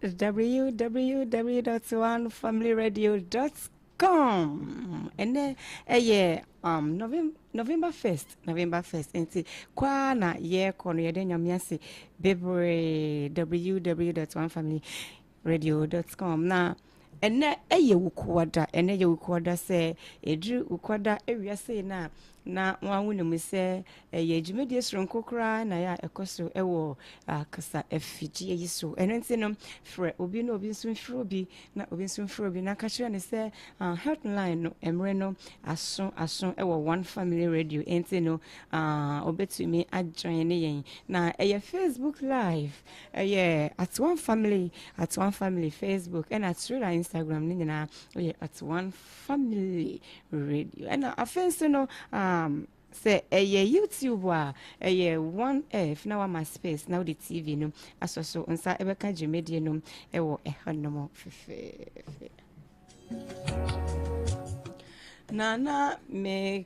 www.onefamilyradio.com. And then November 1st enti kwa na ye kono ye den nyamiase bebre www.onefamilyradio.com na ene ye wukwada se edru wukwada ewiase na wanwu mu se ye djumedie sronko kra na ya ekoso ewo kasa efiji yiso eno nti no frɛ obi no obi nso mfrɛ obi na obi nso mfrɛ obi na ka kyerɛ ne se hotline no emre no aso ewo one family radio enti no obetumi adjoin ne yen na Facebook live at one family Facebook and at Twitter Instagram ni na at one family radio and offense no say YouTube one F now my space now the TV no aso nsa ebeka djumedie no ewo ehanomo fefe na me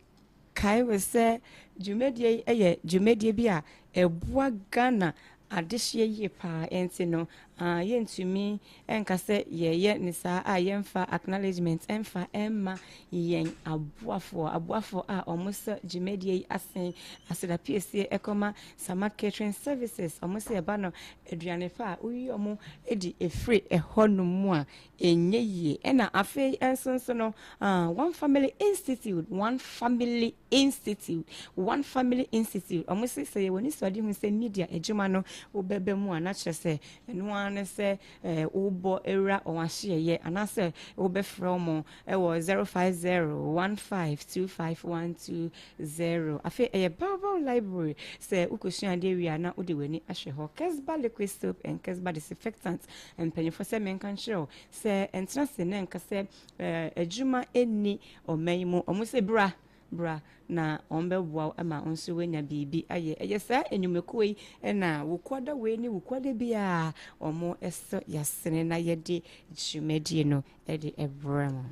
kai we say djumedie bi a eboa Ghana adehye ye pa enti no yentumi enka se ye ni sa yemfa acknowledgement emfa emma yen aboafo a omusa djumedie asen aseda PSA ekoma sama catering services omusa eba no aduane fa uyi omu edi efre ehonum a enye ye ena afi ensonso no one family institute omusa se ye woni so adi hu se media ejuma no obebe mu ana kyerese eno ane se ubo era onwahye anase obefrɛ mo ewo 05015251220 afi Bible library se ukosua de wi ana ode wani ahwe ho Kesba liquid soap and Kesba disinfectant empanyefo se menka nkyerɛ se entra se ne nka se ejuma eni omanyimu omuse bra na ombeboa ama onso wenya bibi aye sa enyumekuo yi na wokwada we ni wokwada bia omo eso yasene na yede djumedie no ede ebrem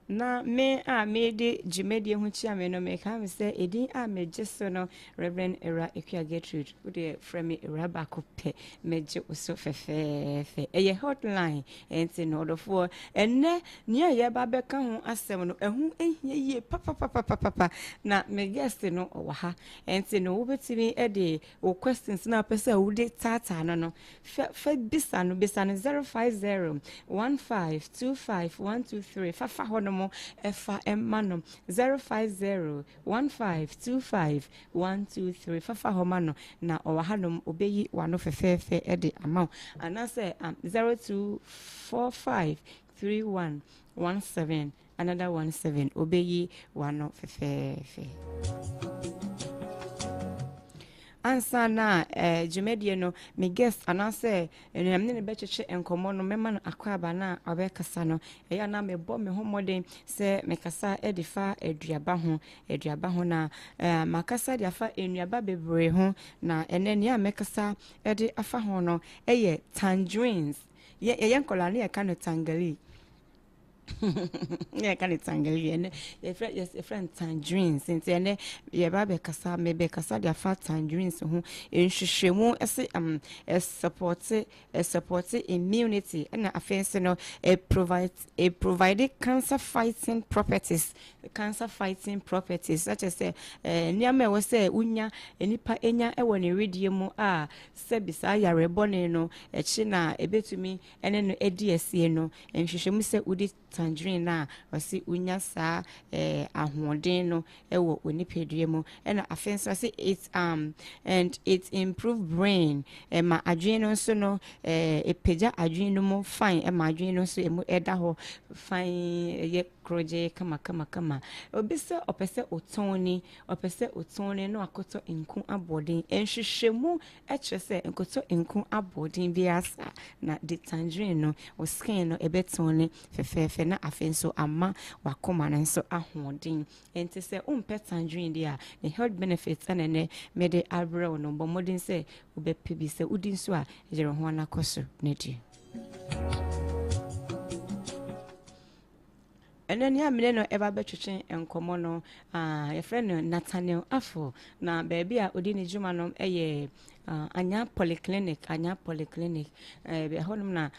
na me de djumedie hu chia me no me ka say edin mejeso no Rev Ewura Akua Gertrude wo de frame Ewura ba ko pe meje oso fefefe hotline enti no odofo enne nia ye ba be ka ho asem no ehu ehie ye papa na me guest no owa ha enti no wo betimi de o questions na pese wo de tata no fa bisa no 05015251123 fafa ho no efa emmanom 05015251123 fafa homano na owahanom obeyi wano fefefe ede amount anase 02453117 another 17 obeyi wano fefefe ansa na djumedie no me guest anase enamne ne becheche enkomo no mema no akwaba na obekasa no eya na mebo me homoden se mekasa edifa aduaba ho na makasa de afa enuaba bebre ho na enene a mekasa ede afa ho no tangerines ye nkola ne ka no tangali can it tangerine your friend tangerines since ene ye ba be kasa me be kasa dia fa tangerines ho enhwehwemu ese support immunity na afense no provide cancer fighting properties such as niam we say unya enipa enya ewo ne redie mu se bisa yare bone no echi na ebetumi ene no edi asie no enhwehwemu se udi tangerine na wasi unya sa ahoden no ewo onipedue mu na afenso say it and it improve brain ma adwene no so no epeja adwene no mu fine ma adwene no so emu eda ho fine ye kroje kama obise opese otoni no akoto nku aboden enhwehwemu ekyese nkoto nku aboden biasa na the tangerine no o skin no ebetoni fefefe na afenso ama wakoma na nso ahoden enti se umpe tangerine dia the health benefits anene mede abrɛ no bomodin se obepe bi se udin so a ejere ho anakoso nedi and then ya me no eba betwetwe enkomo no your friend Nathaniel Afful na baby a odi ne juma no anya polyclinic be honum na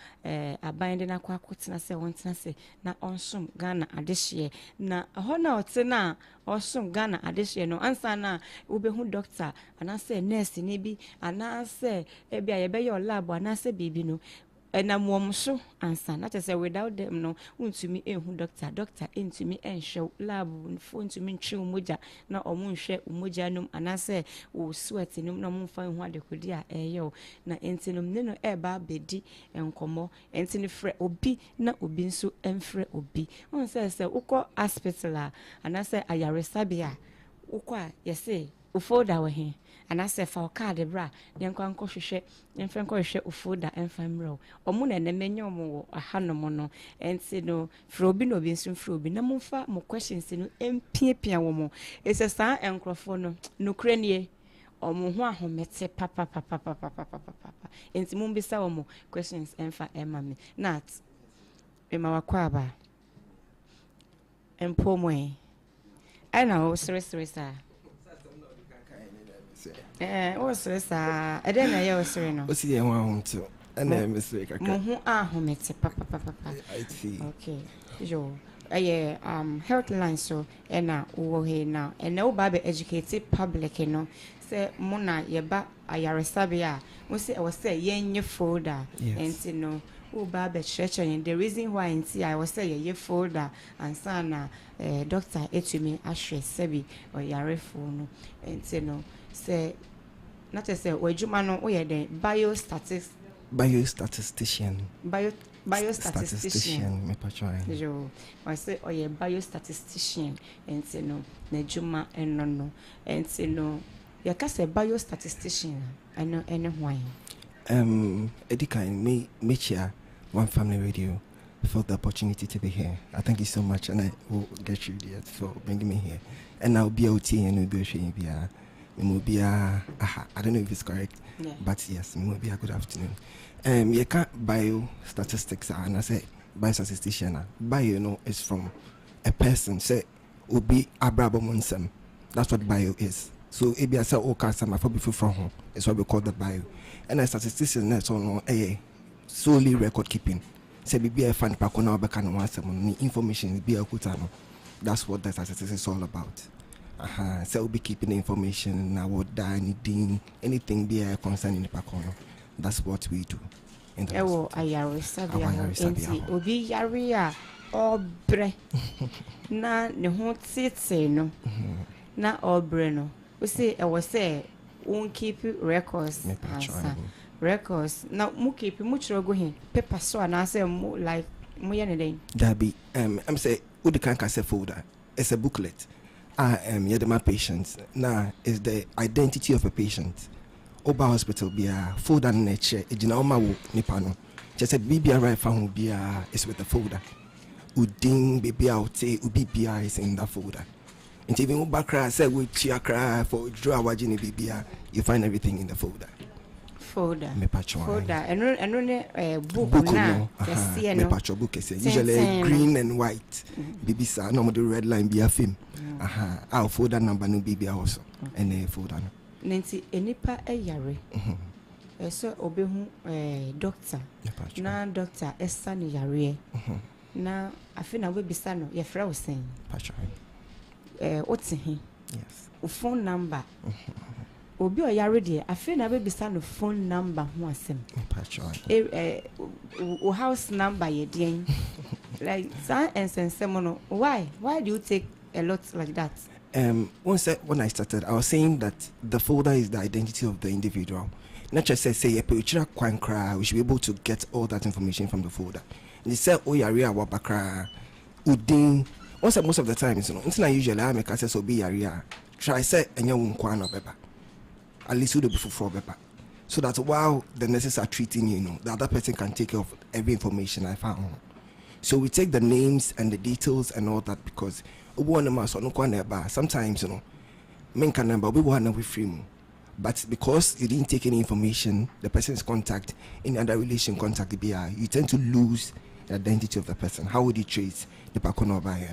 aban de na kwa kotena se wontena se na onsom Ghana adehye na hona otena osom Ghana adehye no ansa na ubehu doctor anase nurse ni bi anase bia ye be your lab anase bibi no na muomso ansa na say without them no untumi ehu doctor entumi enhwe lab fo ntumi ntwe umoja na omunhwe umoja num anase wo sweat num na mumfa hu adekodi a eyo na entinum ne no eba bedi enkomo entini frɛ obi na obi nso emfrɛ obi on say ukọ hospital anase ayaresabia ukọ a yese ufoda we he anase fa card bra yenkwa nkɔ hwehwɛ yemfa nkɔ hwehwɛ ufoda emfamro omu na enemenye omu wo ahanom no enti no frɛ obi na obi nso frɛ obi na mumfa mo questions no empiepia wo mo ese saa enkrofo no nokre nie omu ho ahomete papa enti mumbisa wo mo questions emfa emame nat ema wakwa ba empomoe ana o sere sa what's this? I don't know your sereno. What's the one to? And then Mr. Papa. I see. Okay. Yo. Health line so and now here now and no baby educated public say mona yeba ayaresabia we say I was say yen folder and no baby church and the reason why I was say ye folder and sana doctor etumi ashwe sebi or yare phone and no say not to say wejuma no we the Bio-Statistician me patron yo I say Bio-Statistician and say no nejuma no and say no ya ka say Bio-Statistician I know any why Edika me here One Family Radio for the opportunity to be here. I thank you so much and I will get you there for bringing me here and I'll be out here and we'll be I don't know if it's correct, but yes, good afternoon. You can't bio-statistics, and I say bio-statistician. Bio, is from a person. Say, will be abrabomonsem. That's what bio is. So, if you say, oh, customer for before from home, it's what we call the bio. And a statistician, that's all solely record keeping. Say, be a fan pack on our back and one some information, be a kutano. That's what the statistics is all about. So we'll be keeping the information now what anything be concerning the pakono. That's what we do. Obi yaria obre na ne ho tete no na obre no we say I was say won keep records records now mu keep mu chiro go hin paper so na say mu like mu ye ne den that be I'm say who the can say folder it's a booklet. My patients now is the identity of a patient. Oba hospital be a folder nature. Ejina oma wo nipano. Just said BBI right found be is with the folder. Uding baby out say UBBI is in that folder. And even Ubakra say we chiakra for draw wajini BBI. You find everything in the folder. Folder. And book now. Me patcho book is usually green and white. Bibi sa no the red line be a film. Our folder number no bibi also. And a folder. Nancy enipa yare. So obehu doctor. Na doctor esa ni yare. Na afina we bisa no ye fra wo sen. Patcho. Oti hin. Yes. O phone number. Obi o yare de afi na be bisa no phone number ho asem o house number ye den like san ensensem no why do you take a lot like that? When I started I was saying that the folder is the identity of the individual. Not just say a picture kwankra, we should be able to get all that information from the folder. And they say oh yare wa bakra udin most of the time it's not usually I make access obi yare try say enya nkwa no beba at least would be for paper. So that while the nurses are treating you, the other person can take care of every information I found. So we take the names and the details and all that because sometimes men can number we want to free. But because you didn't take any information, the person's contact, any other relation contact, you tend to lose the identity of the person. How would you trace the pakono by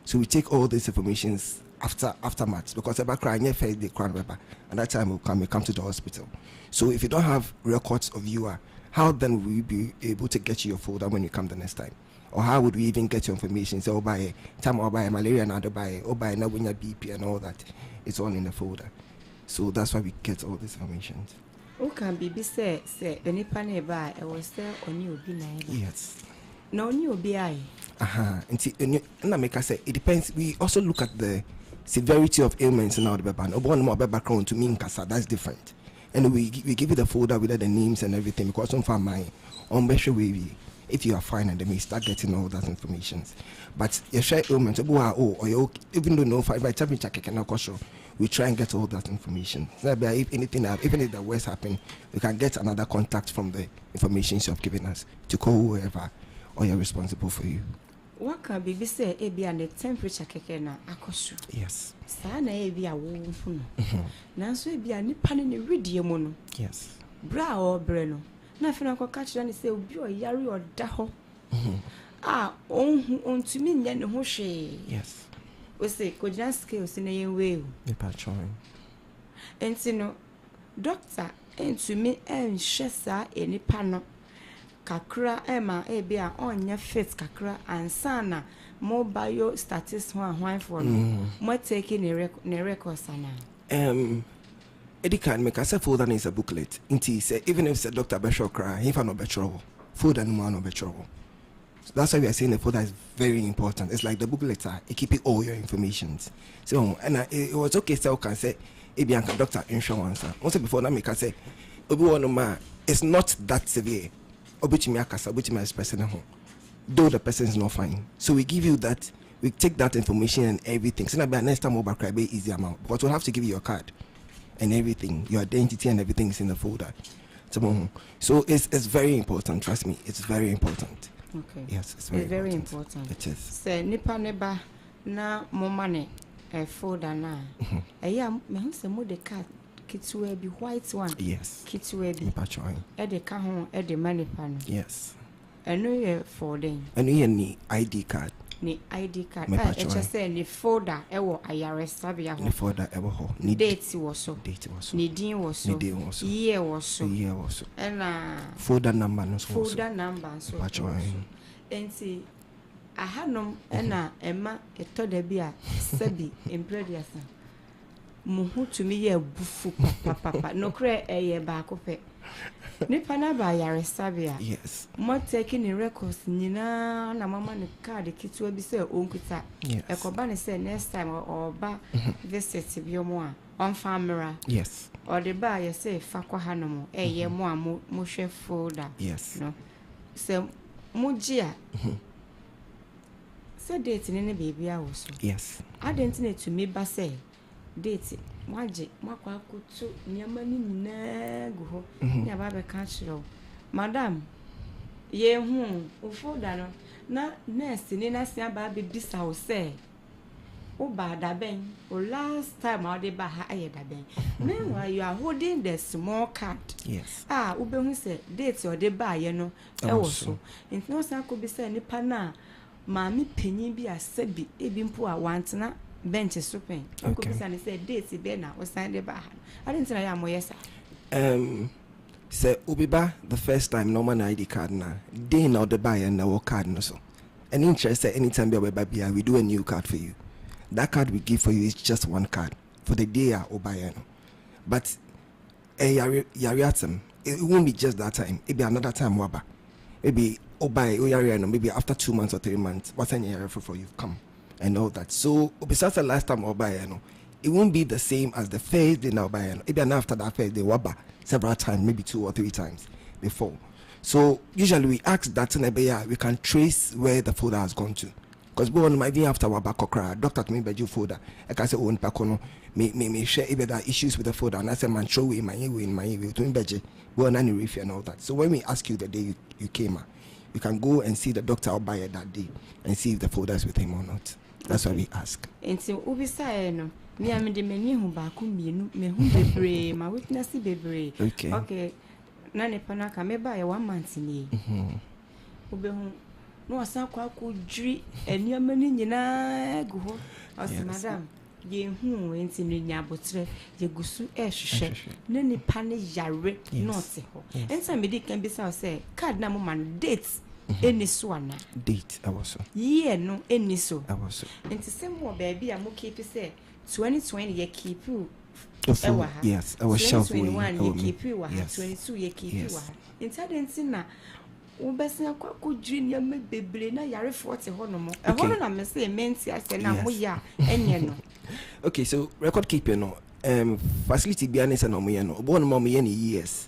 so we take all these informations aftermath, because about crying first day crown paper, and that time we come to the hospital. So if you don't have records of you, how then will we be able to get you your folder when you come the next time? Or how would we even get your information? So by time or by malaria and other by or by now when your BP and all that, it's all in the folder. So that's why we get all this information. Who can be say any pane by I was there on you be yes. No new BI. And I make I say it depends. We also look at the severity of ailments in our background. Or one more background to mean Kasa, that's different. And we give you the folder with the names and everything, because some for my on if you are fine, and then we start getting all that information. But you share ailments, or even though no by the time we check we try and get all that information. So if anything, even if the worst happen, we can get another contact from the information you have given us to call whoever or you're responsible for you. What can be say a be and the temperature kekena akoshu? Yes. Sana a be a woo. Nanso be a nipan in the ridium. Yes. Bra or breno. Nothing I could catch and say, be a yari or daho. On to me, then who she. Yes. We say, could not skills in a way. And so, no, doctor, and to me, and shessa any panel. Kakra Emma Abia on your face, Kakra and Sana, more Bio-Statistician one for more taking a record, Sana. Eddie can make us a folder is a booklet. Inti say, even if it's Dr. Beshop cry, if I'm not better, food and one of better. That's why we are saying the folder is very important. It's like the booklet, it keep all your information. So, and it was okay, so can say, Ebianka doctor insurance. Also before that, make us say, it's not that severe. Though the person is not fine, so we give you that. We take that information and everything. So now next time over cry be easy amount, but we'll have to give you your card and everything, your identity and everything is in the folder. So it's very important. Trust me, it's very important. Okay. Yes, it's very important. It is. Say nipa neba na more money a folder na. Me who say more the card. Kitwe be white one. Yes. Kitwe be. The kahon the money pan. Yes. I know you for them. I know you need ID card. Ni ID card. I just say ni folder. Ewo ayare sabia ho. Ni folder ewo ho. Ni date was so. Date was so. Ni din was so. Ni day was so. Year was so. Year was so. And folder number no so. Folder number so. And see, I had no Emma a told be a sebi in prediasa. Muhu to me ye bufu papa no cray a ye back of it. Nipana by Yaresabia. Yes. More taking in records, Nina, and a mamma and card, the kids will be so unkuta. Yes. A cobani said next time or ba visit your more on farmer. Yes. Or the bar, you say, Fakwa Hanamo, a ye more mushe folder. Yes. No. So, Mujia. Said date in any baby also. Yes. I didn't need to me, but say. Date waje makwa kutu nyamani na go ya ba be ka chiro madam ye hu ufoda no na nurse ni na sia ba be bisa wo say o ba da ben o last time I dey ba ha aye da ben meanwhile you are holding the small card. Yes. Ube hu say date o dey ba ye no e wo so nti no san ko bi say nipa na maami penyin bi asabi ebi mpo a wantena bench sopen. Okay. Because say date be na we sign the bar. I didn't say am yes. Say ubiba the first time normal ID card na. Day now the buy and our card no so. And interest say anytime we do a new card for you. That card we give for you is just one card for the day or buy. But it won't be just that time. It be another time waba. Maybe buy maybe after 2 months or 3 months. What's any area for you come? And all that. So besides the last time it won't be the same as the first day now even after that first day several times, maybe 2 or 3 times before. So usually we ask that in we can trace where the folder has gone to. Because maybe after waba doctor to me by your folder. I can say me share either the issues with the folder and I say man show in my way to me and all that. So when we ask you the day you came you can go and see the doctor or buyer that day and see if the folder is with him or not. That's why we ask. And so ubisa no me am de mani hu ba ku mienu me hu bebre ma witness bebre. Okay. Na ne pana ka me ba ye 1 month ni. Ube hu no asan kwa dri eniama ni nyina gu ho as madam ye hu enti no nya botre ye gusu ehwehwe ne nipa ne yare not ho enta me di kan bi say card na mo man date eni so ana date awoso ye no eni so awoso enti sem wo baby a mo keep say 2020 ye keep yes I was shelf 21 ye keep wa 22 ye keep wa enti na ubese akwa dri ne me bebre na yare 40 ho no mo e ho no na me say menti ase na mo ya enye no. Okay, so record keeping no facility bi anisa no mo ye no obo no mo ye ni years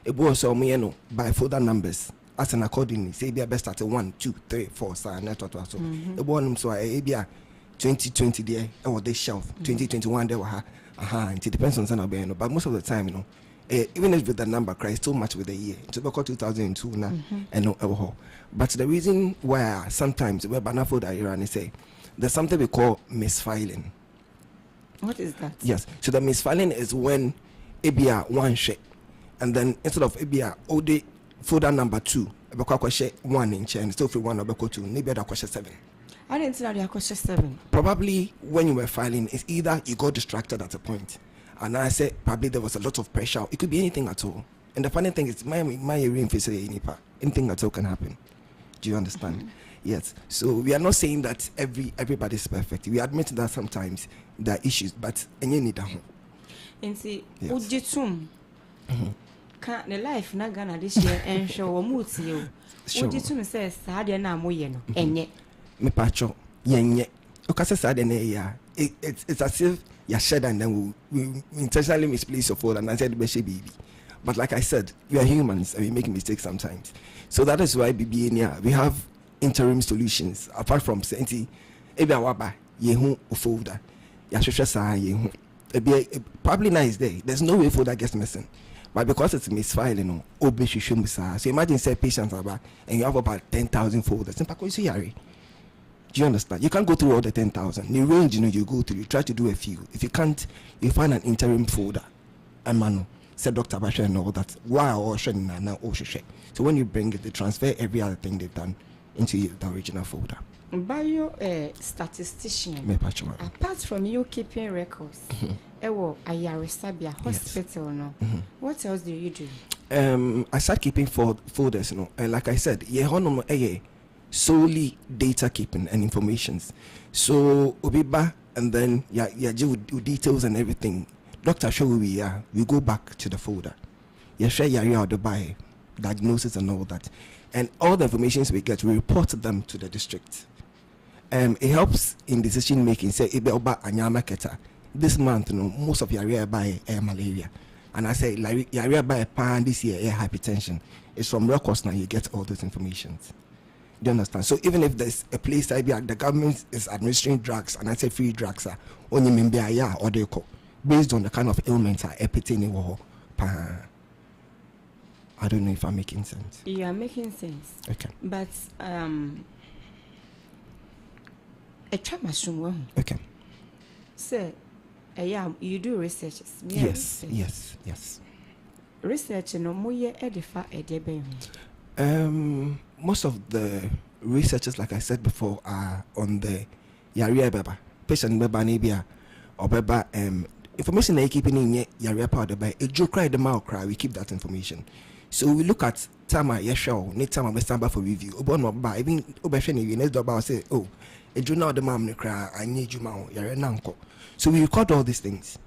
ebo so mo ye no by folder numbers as an accordingly say be best start 1 2 3 4 sa na to so ebo no so e bia 2020 there e was the shelf 2021 there wa it depends on some no but most of the time you know even if with the number cry too much with the year to be 2002 na and no but the reason why sometimes we banana folder here and say there's something we call misfiling. What is that? Yes. So the misfiling is when ABR one share, and then instead of ABR, OD folder number 2, about share 1 in chain, still for 1 or 2, maybe that question 7. I didn't know the question 7. Probably when you were filing, it's either you got distracted at a point, and I said probably there was a lot of pressure. It could be anything at all. And the funny thing is, my area anything at all can happen. Do you understand? Yes. So we are not saying that everybody is perfect. We admit that sometimes there are issues, but any need that. And see, ujitum. Can't the life na Ghana this year and show or mood to you. Ujitum says, Sadia na moyeno, and yet. Me pacho, yen. Okay, sad and it's as if you're shed and then we intentionally misplace your phone and I said, baby. But like I said, we are humans and we make mistakes sometimes. So that is why we have interim solutions apart from saying ebi awaba yehu folder ya hwehwe saa yehu probably nice day there's no way folder gets missing but because it's misfiling no obe hwehwe mu saa. So imagine say patients aba and you have about 10,000 folders in pakoisi yare. Do you understand? You can't go through all the 10,000. The range you go through, you try to do a few. If you can't, you find an interim folder and manu said Dr. Basha and all that why or now so when you bring it they transfer every other thing they've done into the original folder. Bio-Statistician, apart from you keeping records, hospital, no. What else do you do? I start keeping folders, and like I said, solely data keeping and informations. So Obiba and then with details and everything. Doctor show we go back to the folder. Share your the buy diagnosis and all that. And all the informations we get, we report them to the district. It helps in decision making. Say, this month, most of your area by malaria. And I say, your area by pan this year, hypertension. It's from records now you get all those information. Do you understand? So even if there's a place that the government is administering drugs, and I say free drugs are only or they call based on the kind of ailments are epidemic. I don't know if I'm making sense. You are making sense. Okay. But a trauma. Okay. So, you do researches. Yes. Research no more edify a debate. Most of the researchers, like I said before, are on the Yaria Baba, patient Baba Nibia, or Baba information they keeping in Yaria powder by a joke cry the mouth cry, we keep that information. So we look at Tama Yeshaw, next time I stand for review. Obon by even Obashani, next door say, oh, a journal the mom cry, I need you now, you're an uncle. So we record all these things.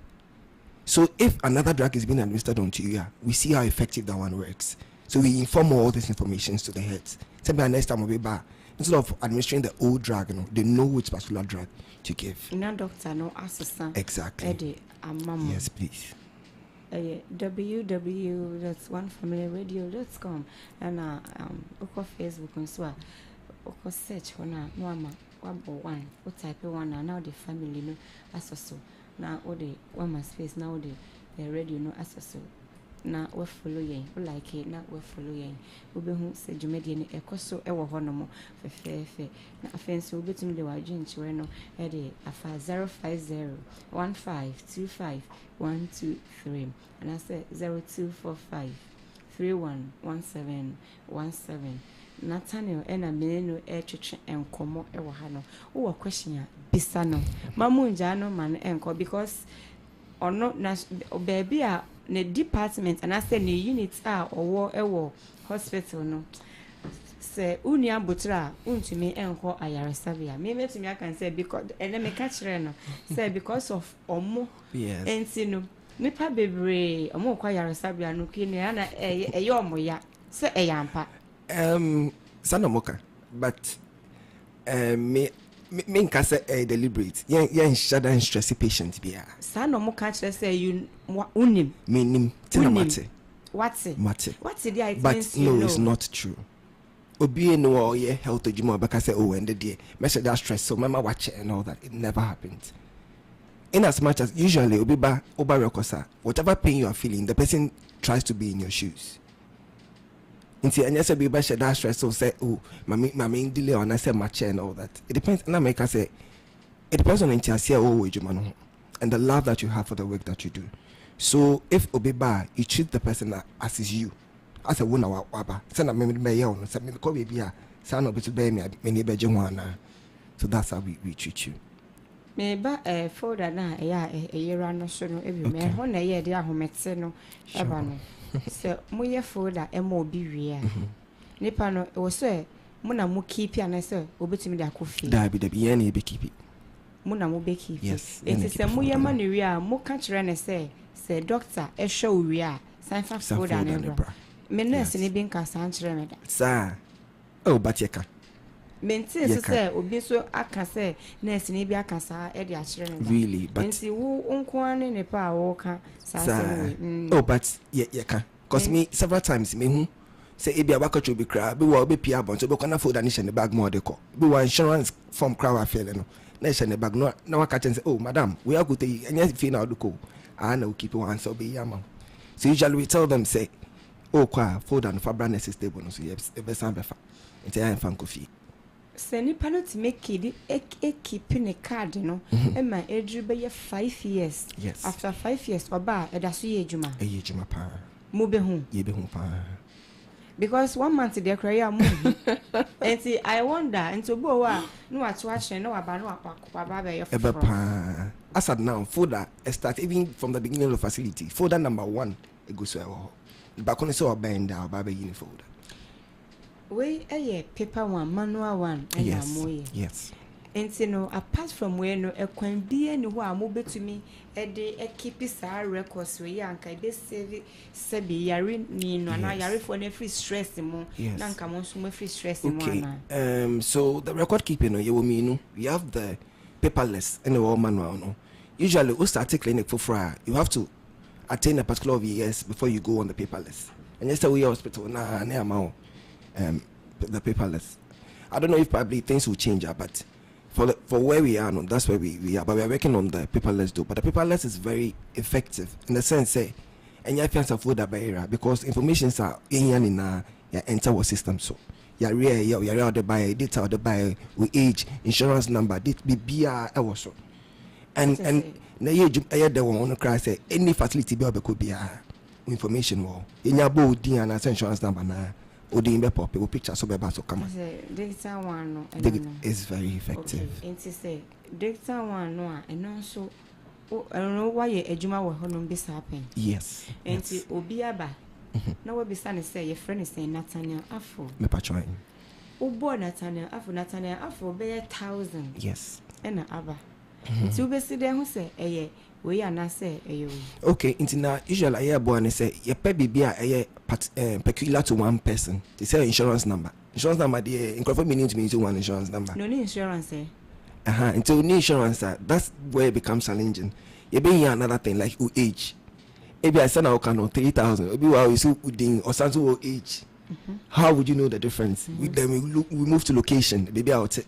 So if another drug is being administered onto you, we see how effective that one works. So we inform all this information to the heads. Sometimes next time we'll be back. Instead of administering the old drug, they know which particular drug to give. No doctor, no assistant. Exactly. Yes, please. www.onefamilyradio.com and Facebook and so search one one type one and now the family no associate now all the one space now the radio no associate now we follow ye like it now we follow ye we be who say jumedi ni ekoso ewo ho no mo fe na offense we betum de wa dwinchi no e de afa 05015251123 and I say 0245311717 Nathaniel ena meneno twetwe enkomo ewo ha no wo question a bisa no mamunja no man enko because ono na baby a ne department and I say ne units a owo ewo hospital no se unia botra untumi enko ayaresabia me metumi aka say because ene me ka kire no say because of omo yes enti no nipa bebre omo kwa ayaresabia no kini ana eye omo ya se eyampa Sanomoka, but me nka say deliberate. Yen shada and stressy patient bia. Sanomoka say you unim. Meaning mate. Mate. What's the idea? But no, it's not true. Obi no or ye health ejuma baka say oh and the day. Measure that stress so mama watch it and all that. It never happens. In as much as usually obi ba oba rekosa, whatever pain you are feeling, the person tries to be in your shoes. Inti anyasa be share that stress so say oh mami delay on I say match and all that. It depends. And I make I say it depends on intiasia oh and the love that you have for the work that you do. So if obeba you treat the person as is you, as a woman waba. Send a me on say me ko be a son of to be me be jwana. So that's how we treat you. Me ba folder na yera no so no ebi me ho na ye de ahomete no eba no. So moye folder emo obi wie a nipa no wo so mo na mo keep ya na so obetimi da kofi da bi ye na be keep mo na mo be keep yes it is moye ma no wie a mo ka kire ne say doctor e hwe wie a san fa folder na bra me nurse ni bi nka san kire me da sa oh but ye ka maintain so say obi so aka say nurse ni bi aka sa e de a kire me da really but nti wo nko ane ne pa wo ka oh but ye ka cause me several times me hu say e bia waka chobi kra be wo be pia bon so be kona folder ni share ne bag more de ko be one insurance form kra wa feel no na share ne bag no na waka chen say oh madam we are go to anya fi na do ko na we keep one so be yama so usually we tell them say oh kwa folder no fa brand stable no so e be san be fa nti I fan kofi se nipa no to make it keep in a card no e ma edru be 5 years yes after 5 years oba e da so ye ejuma pa mo be hu ye be hu pa because 1 month dey cry am enti I wonder enti bo wa no ato achen no aba no akwa ba be ebe pa as at now folder start even from the beginning of the facility folder number 1 e go so e back on so bend down ba be yin folder we paper one manual one yes enti no apart from we no ekwan bia ni ho a mo betumi de keep sa records we anka be save sabi yare ni no na yare for na free stress mo na anka mo so free stress mo na so the record keeping no you mean we have the paperless and the manual no usually we start a clinic for free you have to attain a particular years before you go on the paperless and yesterday we hospital na amount the paperless. I don't know if probably things will change, but for where we are, no, that's where we are. But we are working on the paperless though. But the paperless is very effective in the sense, say, and you can afford that barrier because informations are in enter our system. So you're the buyer, data the buyer, we age, insurance number, date be also, and now you the one on cry say any facility be could be information wall in your board and insurance number na. Odi imbe pop people picture so be ba so come data one no is very effective enti say data one no and also I don't know why ejuma wo ho no be happen yes enti obi aba na we be say your friend is saying Nathaniel Afful me pa try obo Nathaniel Afful be 1,000 yes and aba enti we be see dem ho say eye we are na say eyo okay into na usually I hear boy and say your pay bibia peculiar to one person they say insurance number the incredible meaning to me to one insurance number no insurance until new insurance that's where it becomes challenging you be here another thing like age maybe I send out kind 3,000 maybe wow you so uding or something age how would you know the difference then we move to location maybe out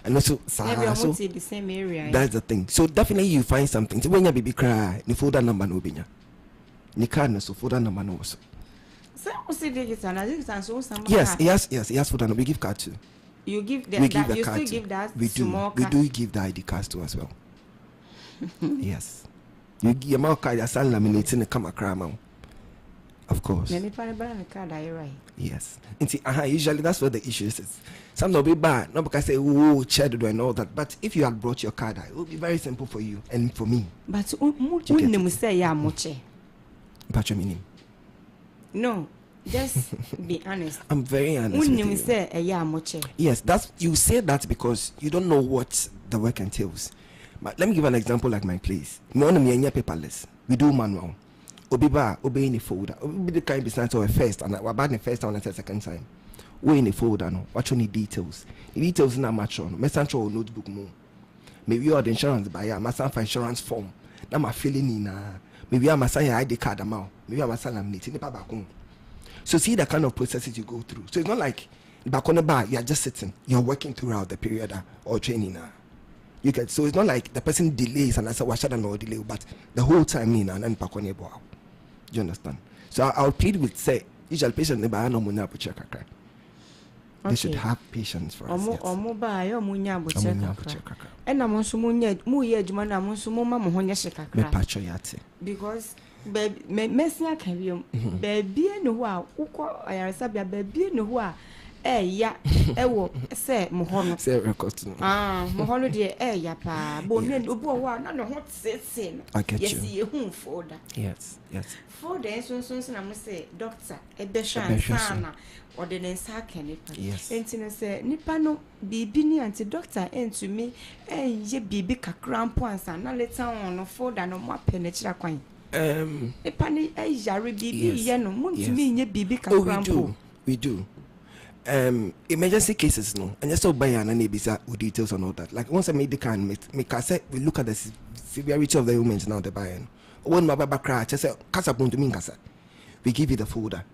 and also so the same area that's the thing so definitely you find something so when your baby cry the folder number no binya ni card so folder number no so see digital so some yes folder number we give card to you give that you still give that we do give the ID cards to as well yes you give your card your sign laminating come across Of course. Yes. And see, usually that's what the issue is. Some will be bad, not because I say, oh, chatted and all that. But if you had brought your card, it would be very simple for you and for me. But you say, yeah, moche. But you mean? No, just be honest. I'm very honest. With you. Say, yeah, moche. Yes, that's you say that because you don't know what the work entails. But let me give an example like my place. Me paperless. We do manual. Obiba obey in the folder. Obi the kind business or first and about the first time and the second time. We in the folder no. Watch on the details. The details na match on. Messenger or notebook more. Maybe you are the insurance buyer. Must have insurance form. Now my feeling in maybe I must say ID card amount. Maybe I must laminate in the back home. So see the kind of processes you go through. So it's not like back on the bar you are just sitting. You're working throughout the period or training. You get so it's not like the person delays and I say what should I know delay, but the whole time in and then back on your bar. Do you understand? So I'll plead with say usual patient never no money to check. They should have patience for us. Yes. And I'm also because Messia can be baby no I sabia baby no ya say Mohono say record Mohono dear ya pa bonin ubo na no hot sin I get yes you. Ye home folder. Yes. For the so na mo say doctor e be sana or the nensa can yes. Enti say nipa no bibi ni anti doctor entu me ye bibi kakra mpo ansa na later on no folder no mo apene kira kwan nipa ni yare bibi ye no mo ntumi nye bibi kakra mpo. We do. Emergency cases no and just so buy and ebisa with details and all that. Like once I made the can make I say we look at the severity of the ailments now the buying. When my baba cry, just say kasa point to me kasa. We give you the folder.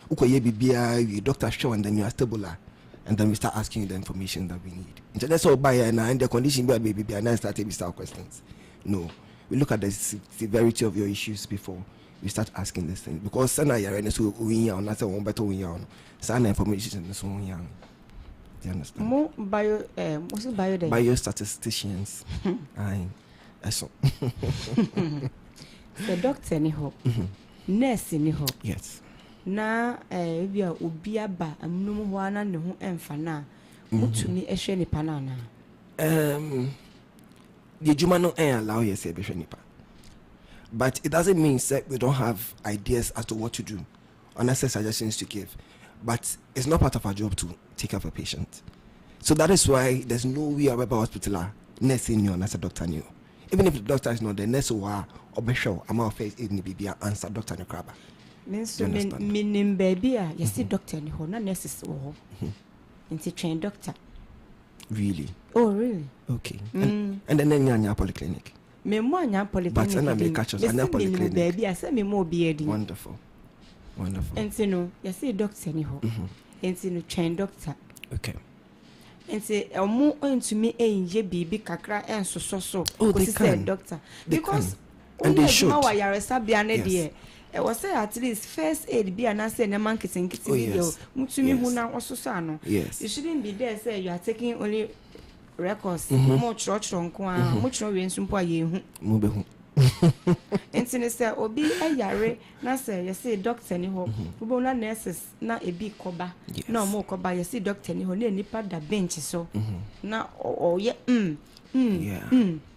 Uko ye bibia, you doctor show and then you are stable and then we start asking you the information that we need. So that's all buy and the condition we baby and then start to start questions. No. We look at the severity of your issues before we start asking this thing because sana yare ne so win ya na say won better win ya no sana information so win ya. Do you understand? Mo what's bio day? Bio-Statisticians. Aye. Eso. The doctor ni ho. Nurse ni ho. Yes. Na bia obi aba amnum ho ana ne ho emfa na mutumi ehwe nipa na na. The juma no allow you say behwe nipa. But it doesn't mean that we don't have ideas as to what to do, unnecessary suggestions to give. But it's not part of our job to take care of a patient. So that is why there's no way about hospital nurse in you as a doctor new. Even if the doctor is not the nurse or show amount of face in the baby answer doctor no crab. Meaning baby, you see doctor ni ho na nurses wo. Into trained doctor. Really? Oh really? Okay. And then nyanya polyclinic. Me mo anya polyclinic. But I may catch us anya polyclinic. Baby, I say me mo be edi. Wonderful. And no, you see doctor ni ho. And no trained doctor. Okay. And say omo into me enje bibi kakra enso so. Oh, they can. Doctor. They because can. And they should. Now I are sabia ne de. I was say at least first aid be an say na man kitten video. Mutumi hu na ososo ano. Yes. You shouldn't be there say you are taking only records. Mo church nko a mo chro we nsumpo aye hu. Mo be hu. Enti say obi ayare na say you say doctor ni ho. Obo na nurses na ebi koba. Na mo koba you say doctor ni ho na nipa da bench so. Na oye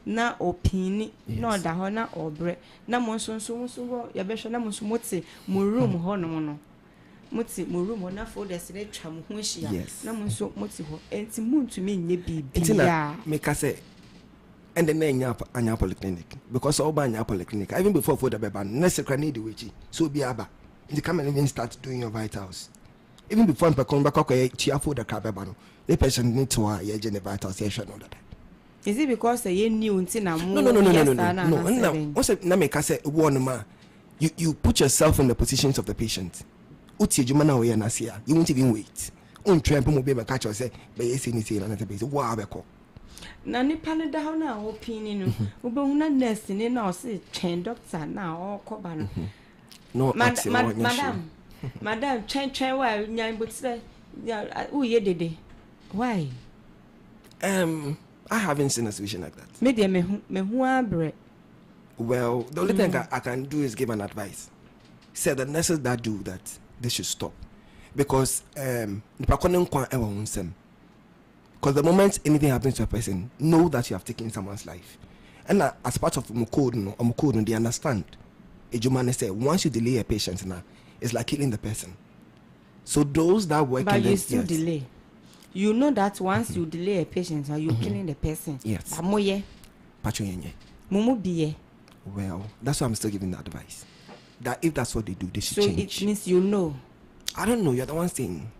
na opini na oda ho na obre na mo nso ya behwe na mo nso moti mo room ho no no moti mo room na for the sele twa mo ho hia na mo nso moti ho enti muntumi nye bibi ya make say and then anya polyclinic because all anya polyclinic even before for the beba necessary need the wechi so be aba you come and even start doing your vitals even before person back tia for the beba no the patient need to ye the vitals here no that. Is it because you knew until now? No. What's it? Na make say one ma. You put yourself in the positions of the patient. Uti you man away na sia. You won't even wait. Un try to be catch or say, "Be yes ni say na na be say wa be ko." Na ni pane da ho na opinion no. Ube hu na nurse ni na o say train doctor na o ko ba no. No, madam, train wa nyan but say who ye dede. Why? I haven't seen a situation like that. Me hu abre. Well, the only thing I can do is give an advice. say the nurses that do that, they should stop. Because because the moment anything happens to a person, know that you have taken someone's life. And as part of Mukod, they understand. A German say once you delay a patient now, it's like killing the person. So those that work but you still delay. You know that once you delay a patient, you're killing the person. Yes. Well, that's why I'm still giving the advice. That if that's what they do, they should change. So it means you know. I don't know. You're the one saying.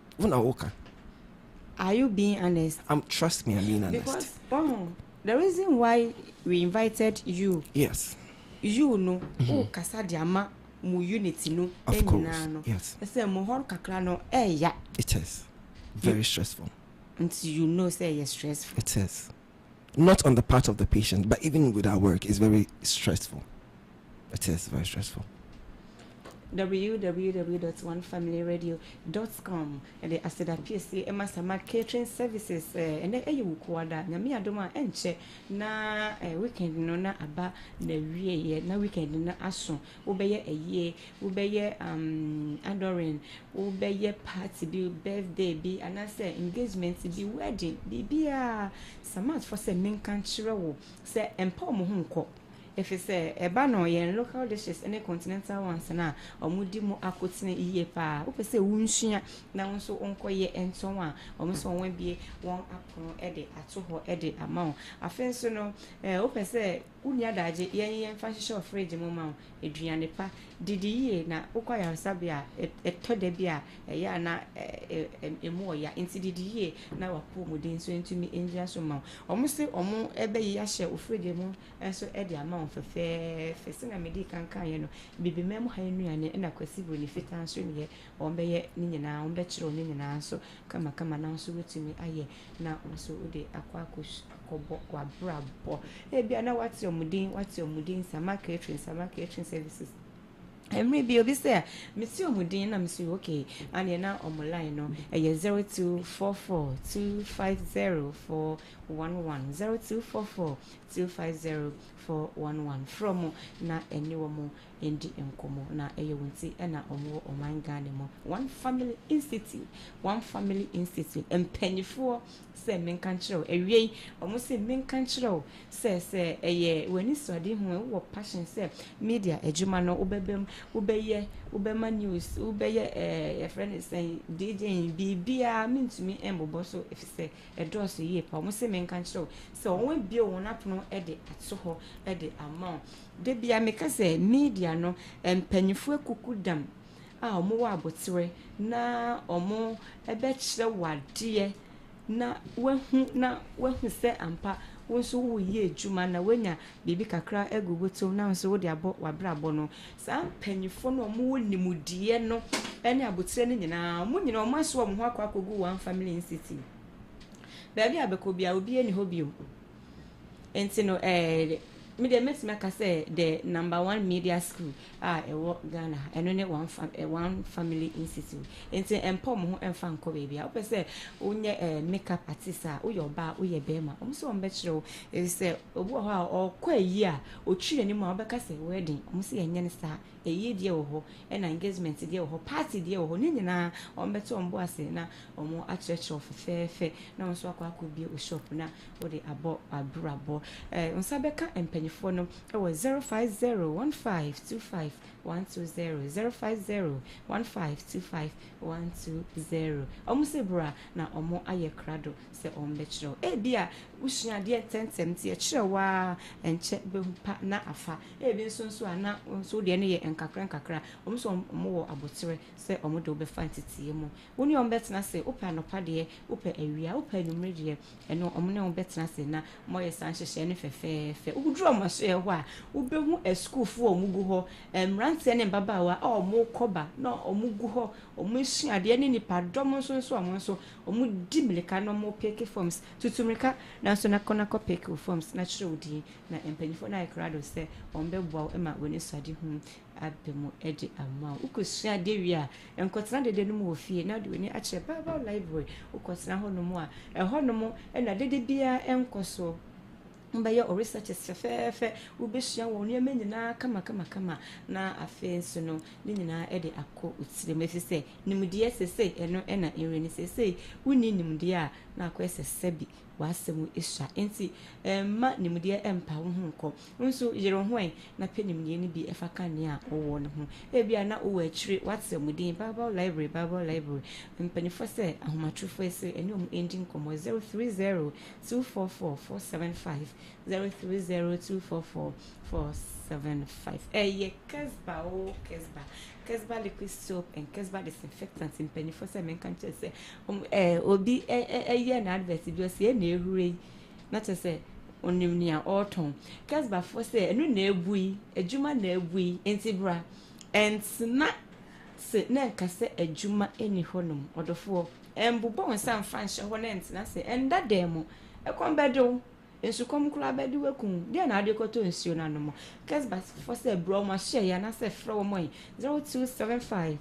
Are you being honest? Trust me, I'm being honest. Because the reason why we invited you. Yes. You know, kasa diama mu unity no. Of course. Yes. It is very stressful. Until you know, say it's stressful. It is. Not on the part of the patient, but even with our work, it's very stressful. It is very stressful. www.onefamilyradio.com and the Aseda PSC Emasama Catering Services and the Ayukwada Nami Adoma Enche na weekend no na aba na wie na weekend na aso ubeye a year ubeye adoring ubeye party be birthday be and I say engagement be wedding bibia samat for say men kan chiro say empo mo hunko. If it's a banner and local dishes any continental ones na omudi mu akotine iye pa upese wunhia na nso onko ye enton a omso won bie won apon ede ato ho ede amount afenso no upese unia daje yen fa hye fridge mu ma eduane pa didi ye na ukwaya sabia etode bia ya na emu ya inti didi ye na wapo muden so entumi enjia so ma omse omo ebe ye hye ofridge mu enso ede amount fe na medi kankan ye no bibi mem ha nuane na kwasi bro ni fitan so ne ombe ye ni nyina ombe kiro ni nyina so kama na so wetumi aye na so ode akwa kobo kwa brabo bia na what's your mudin sama catering services. Emre bi obi say Mr. Omudin na Mr. okay and na online no 0244250411 0244250411 from na eniwo mo endi enkomo na eyewunti na omo omangane mo one family institute empanyfo say menkan chiro ewie omo say menkan chiro say eye wani sode hu wo passion say media ejuma no obebem ubema news ubeye your friend is saying DJ bibia mintumi embobo so if say edoso ye pa omo say menkan chiro so won bi won apono ede ato ho ede amount de bia meka say media no empanyfo ekukudam a omo wa abotire na omo ebe kire wade na wahu se ampa wonso wo ye adwuma na wanya bibi kakra egugoto na nso wo de abo wabrabo no sa panyifo no omo wonimudie no ene abotire ne nyina mo nyina omo aso omo akwa akogu one family institute baby abekobia obi eni hobio enti no me dey make say the number 1 media school Ghana eno ne one family institute enti empo mo ho emfa nko baby a say unye makeup artist a uyoba uye bema omso ombe chiro say obu ho a okwa yi a otwire ni mo obeka say wedding omso yenye ne sa eyi die wo ho na engagement die wo ho party die wo ho ni nyina ombeto ombo ase na omo achurch of fefe na onso akwa bi o shop na wo de abo abrabo onsa beka empanifo no e was 0501525 120 0501525 120 bra na omo aye krado se ombe chiro bia usua de tentem tie chiro wa enche behupa na afa bi nso ana nso de ne ye nkakra omso omo wo abotire se omo de obefa ntitie mu woni ombetena se opa no pade opa awia opa numre de eno omo ne ombetena se na moye san hyehye ne fefefe ugudro omaso ye ho a ubehu school fu omugu ho emrante ne babawa omo koba na omugu ho omo suade ne nipa dom nso omo nso omo di milika no mo peke forms tutumrika na so na kona ko peke forms na chiro di na empanifo na ekrado se ombe bua ema woni suade hu abemo edi ama ukosua de wi a enkotena de no mo ofie na de woni ache Bible library ukotena ho no mo a ho no mo na de bia enkoso mbaye o research fefefe ubehia wo nneema nyina kama na afen so no ne nyina e de akọ otire mefise nimde sese eno na ereni sese wuni nimde a na akọ sese bi wasemu esha enti ma nimde empa wo hu nko nso yere ho na pe nimde ni bi efa kan a wo no ho e bia na wo akire watsemudin Bible library mpanifo se ahomatrofo ese eni om ending komo 030 244 030244475 Kesba liquid soap and Kesba disinfectant in penny for some can say obi ye na advert bi se na ehuri na to say onim nia autumn Kesba for say enu na ebui adwuma na ebui entibra ensna se na ka se adwuma eni honum odofo embubo won fan hye ho na entina se enda demo ekombedo ensukom kula bedi wekun dia na ade koto nsuo na no mo Kesba for say bro ma share ya na se frɛ wo mo 0275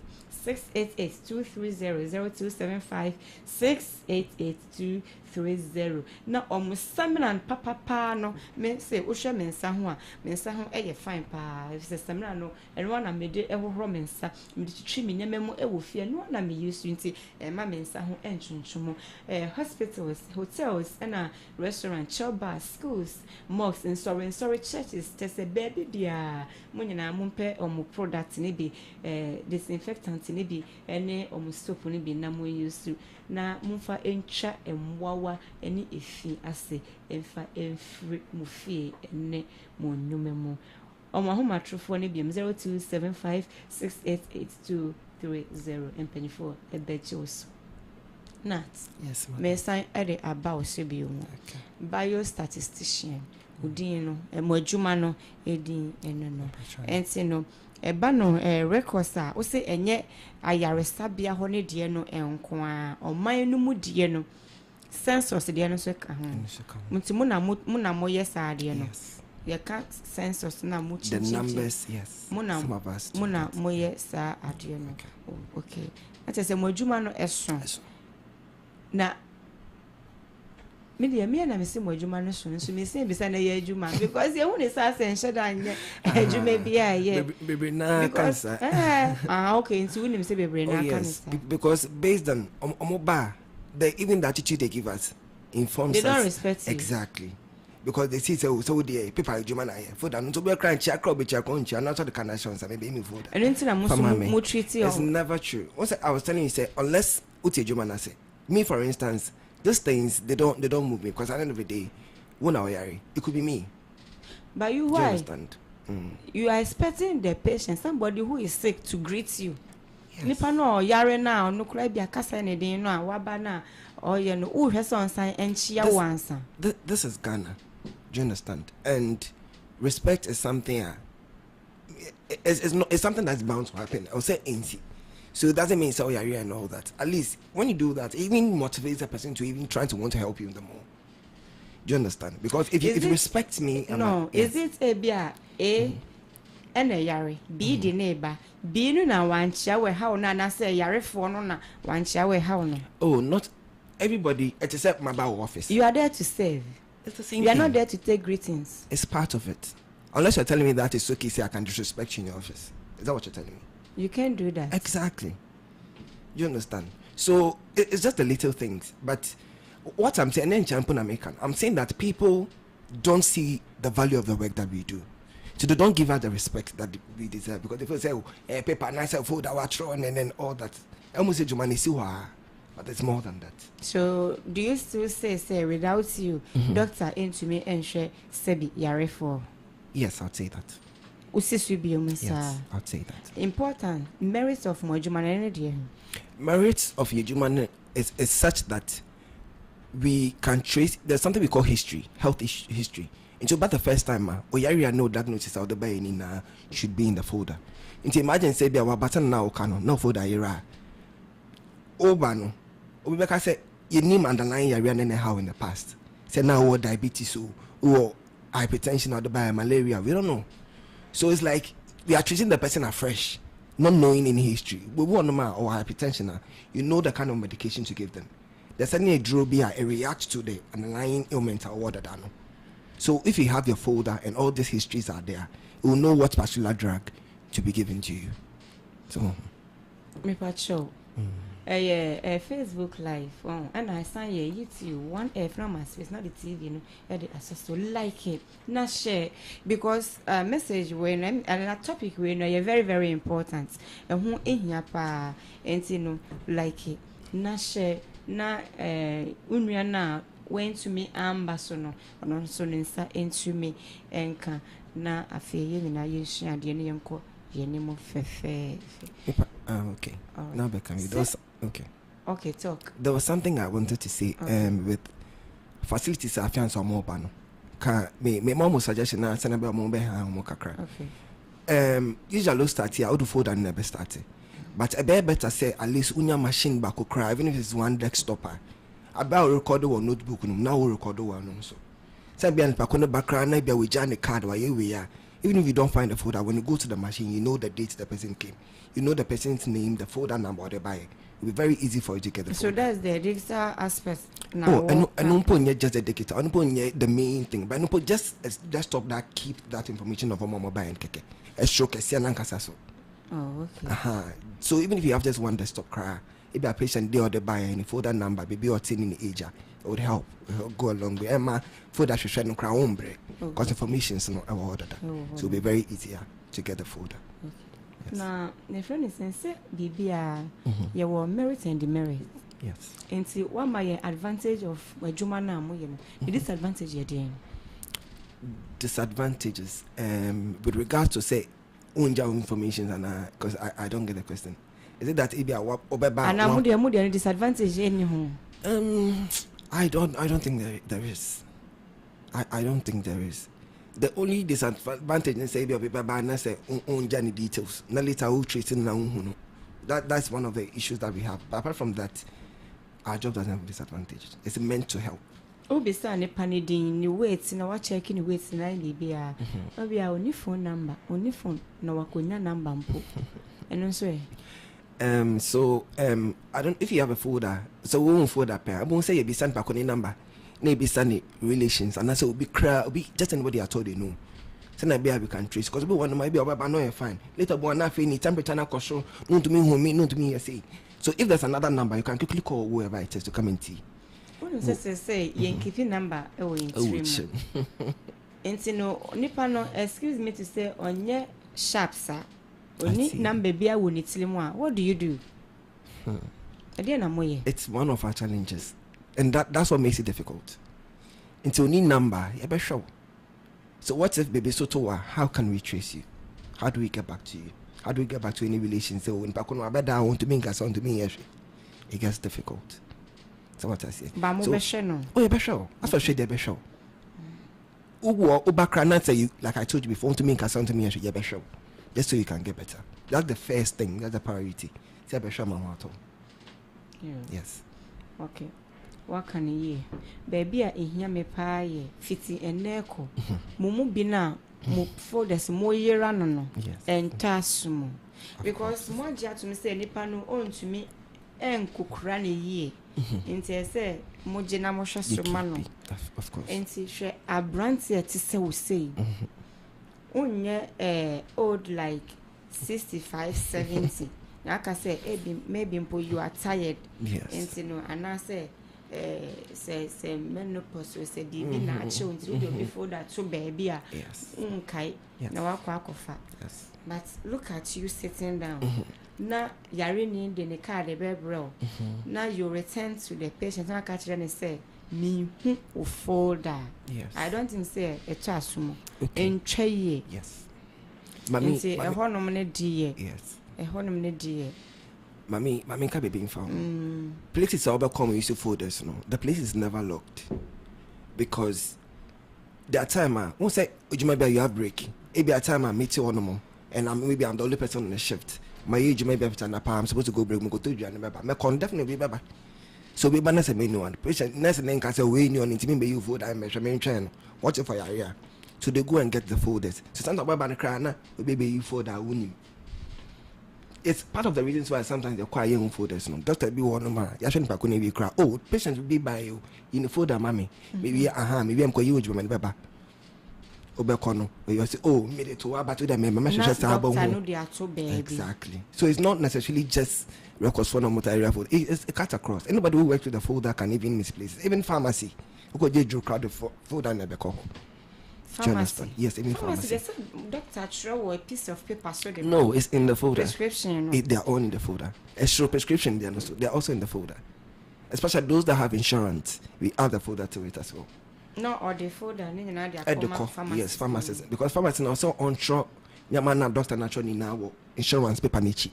688 230 na seminar papa no me say wo hwɛ mensa ho a mensa ho fine pa if say seminar no enwa na me de ehohoro mensa me de twitwi me nyama mu wo fie no na me use nti ma mensa ho entwentwom hospitals hotels and restaurant chill bars schools mosques and sorry churches tese baby dia mo nyina mo pɛ product ne bi disinfectant ne bi ene soap ne bi na mo use na mumfa entwa emwawa ene efi ase emfa enfri mufie ene mo nnwuma mu ahomatrofo ne bi 0275688230 empenifo ebechos nat yes me sign ede about sebio Bio-Statistician udin no emodwuma no edin eno no enti no eba no records a wo se enye ayaresabia ho ne de no enko a oman no mu de no census de no so ka ho mutimu na mo yesa de no ye ka census na mo chi the numbers yes muna mo yesa ade no okay ate se modwuma no eso na me na me se modwuma no so me se bisa na ye adwuma because ye hu ne sa sense da anye adwuma bia ye bebre na cancer okay nti hu ne se bebre na cancer because based on omoba even the attitude they give us informs they us don't respect you exactly because they see so the people adwuma na here for that no to be crunch akro be chakonchi and also the connections maybe me for that and nti na mo treat you it's never true once I was telling you say unless uti adwuma na say me for instance those things they don't move me because at the end of the day when I worry it could be me but you why understand you are expecting the patient somebody who is sick to greet you nipa no yare na no kura bia kasa ne den no a waba na oye no wo hwese onsan enchia wansa this is Ghana, do you understand? And respect is something it's something that's bound to happen. I'll say NC. So it doesn't mean so you're and all that. At least when you do that, it even motivates a person to even try to want to help you the more. Do you understand? Because if you respect me, is it a bia and a yare B the neighbor B no na wancha we how na say yare for no na wancha we how no. Oh, not everybody except my bow office. You are there to serve. It's the same. You are not there to take greetings. It's part of it. Unless you're telling me that it's okay, say I can disrespect you in your office. Is that what you're telling me? You can't do that. Exactly. You understand? So it's just the little things. But what I'm saying, I'm saying that people don't see the value of the work that we do. So they don't give us the respect that we deserve. Because if you say, paper, nice food, and then all that. I almost say, but it's more than that. So do you still say without you, doctor into me and share Sebi Yare for? Yes, I'd say that. Yes, I'd say that. Important merits of Mojuman. Merits of Mojuman is such that we can trace. There's something we call history, health history. And so, about the first time, Oyari no diagnosis of the baby should be in the folder. And so imagine say be our button now no folder era. Obano, Obeka said you name underlying Yarian anyhow in the past. Say now what diabetes or hypertension or the malaria. We don't know. So it's like we are treating the person afresh, not knowing any history. We want normal or hypertension. You know the kind of medication to give them. There's suddenly a drobia, a react to the underlying ailment or what that. So if you have your folder and all these histories are there, you will know what particular drug to be given to you. So me pacho Facebook live and I sign YouTube one from my space, not the TV, you know, I so like it, not share, because message when and a topic when you're very, very important and who in here pa and you know like it, not share, na unriana went to me ambasono on so into me and can na afeye na yeshia de ne yanko yenimo fefe. Okay. Now Beckham, you don't. Okay, talk. There was something I wanted to say with facilities I found some more bano. Me mom suggestion na send about more kakra. Okay. Usually start here, I would fold and never started. But I better say at least unya machine back cry, even if it's one desktop. About record or notebook, now we record one so. Say be an pakono background, maybe we jam the card while we are. Even if you don't find the folder, when you go to the machine, you know the date the person came. You know the person's name, the folder number, or the buyer. It will be very easy for you to get the folder. So that's the digital aspect now. Oh, and no point just the digital, no point the main thing, but no point just a desktop that keep that information of a mobile and keke. A show so. Oh, okay. So even if you have just one desktop cry, if a patient there or the buyer and the folder number, baby or tin in the age, it would help. It would go a long way. Emma, folder should shine no cry hombre. Because information is not ordered. So it will be very easier to get the folder. Okay. Yes. Now, the friend is saying, BBA, you were merit and demerit. Yes. And see, what my advantage of my Jumana, the disadvantage you're doing? Disadvantages, with regards to say, unja information, and because I don't get the question. Is it that it be a obeba? And I'm the disadvantage anyhow. I don't think there is. I don't think there is. The only disadvantage is say be obeba na say unja ni details. Na later we tracing na unhuno. That's one of the issues that we have. But apart from that, our job doesn't have disadvantage. It's meant to help. Obisa ne panidin ni weights na wa check ni weights na bibia. Obia oni phone number, oni phone na wakonya number mpo. Eno so I don't if you have a folder, so we won't folder pair. I won't say you be sent back on a number, maybe send relations, and I say will be just anybody at all they know. So na be we can trace because we want might be about no fine. Later born na any temperature na caution, known to me who me, known to me say. So if there's another number, you can quickly call whoever it is to come and see. What say Yankee number in stream. And no nipa no excuse me to say on your sharp sir. Only number be a win it. What do you do? It's one of our challenges, and that's what makes it difficult. Until only number, you better show. So what if baby soto? How can we trace you? How do we get back to you? How do we get back to any relations? So when Pakono I want to make us on to me, it gets difficult. So what I say. Oh, you better show. That's what I said. You better show. Say you like I told you before. Want to make us on to me, you better show. Just so you can get better. That's the first thing. That's the priority. Yes. Okay. What can you? Baby, I hear me pie, fitty and neko. Mumu bina, mu folders more year run and tassumo. Because more jet to me say Nipano own to me and cook run a year. Into say Mojina Mosha Sumano. Of course. And see, a brand here to say. Unye old like 65, 70. Like I say, maybe you are tired. Yes. And you know, and I say menopause we say DB natural before that so baby. Yes. Okay. Now yes. But look at you sitting down. Now you're in the car the baby. Now you return to the patient. Now catch and say me who folder. Yes. I don't think say a chasumo. In tray. Yes. Mammy say a hormone dear. Yes. A hormone dear. Mammy can be being found. Places are overcome use of folders, no. The place is never locked. Because there are time won't say maybe you have break. Maybe a time I meet you on more and I'm the only person on the shift. My age may be I'm supposed to go break go to you and my con definitely be better. So we balance a main one. Patient next and then can say we knew on intimate you food I measurement train. Watch it for your area. So they go and get the folders. So stand up by the crana, baby you folder winning. It's part of the reasons why sometimes they're quite young folders. No, Doctor be one man. You shouldn't pack on cry. Oh, patients will be by you in the folder, mommy. Maybe maybe I'm going to use my baby. obekono you say oh made it to about to them exactly. So it's not necessarily just records for no motor area food. It's a cut across. Anybody who works with the folder can even misplace it. Even pharmacy who go drew crowd of folder and ebeko. Pharmacy. Yes, even pharmacy. Doctor throw a piece of paper so they no, it's in the folder. Prescription. They're all in the folder. Extra prescription they're also in the folder. Especially those that have insurance, we add the folder to it as well. No, or the folder, yes, pharmacists. Because pharmacists also onshore, Yamana doctor naturally now insurance paper nichi.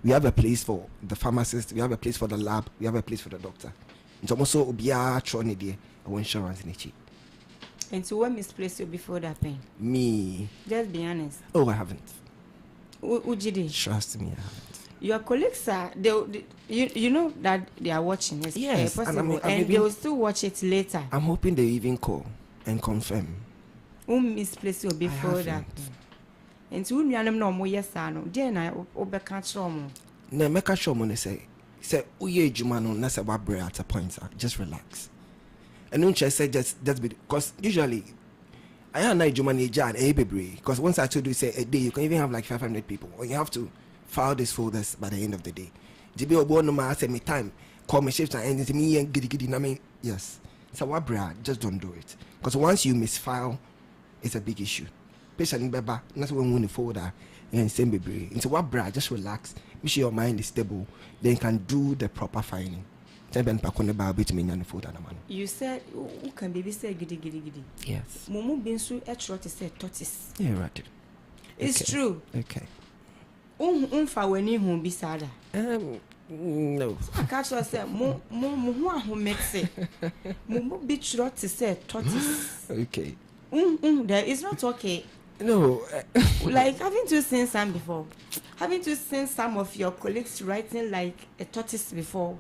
We have a place for the pharmacist, we have a place for the lab, we have a place for the doctor. It's also Ubia Troni de insurance nichi. And so what misplaced you before that pain? Me. Just be honest. Oh, I haven't. Ujidi. Trust me, I haven't. Your colleagues are you know that they are watching. It's yes, possible, and they will still watch it later. I'm hoping they even call and confirm. Who misplaced you before that? And so we no more yes or no. Then I obeka chromo. Na meka chromo say uye juma no na se wabre at a point sir. Just relax. And don't just say just because usually I am not juma ni jan bebre because once I told you say a day you can even have like 500 people or you have to file these folders by the end of the day. JB Obono ma say me time call me shift and end me and giddy na me yes. So wabra just don't do it because once you misfile it's a big issue. Patient beba not when we the folder and same bebre. Into wabra just relax. Make sure your mind is stable. Then you can do the proper filing. You said who can baby say giddy. Yes. Mumu binsu etro to say tortoise. Yeah, right. It's true. Okay. Umfa weni hu bisada. No. I catch us say mo hu mexe. Mumu bitro to say tortoise. Okay. There is not okay. No. Like haven't you seen some before? Haven't you seen some of your colleagues writing like a tortoise before?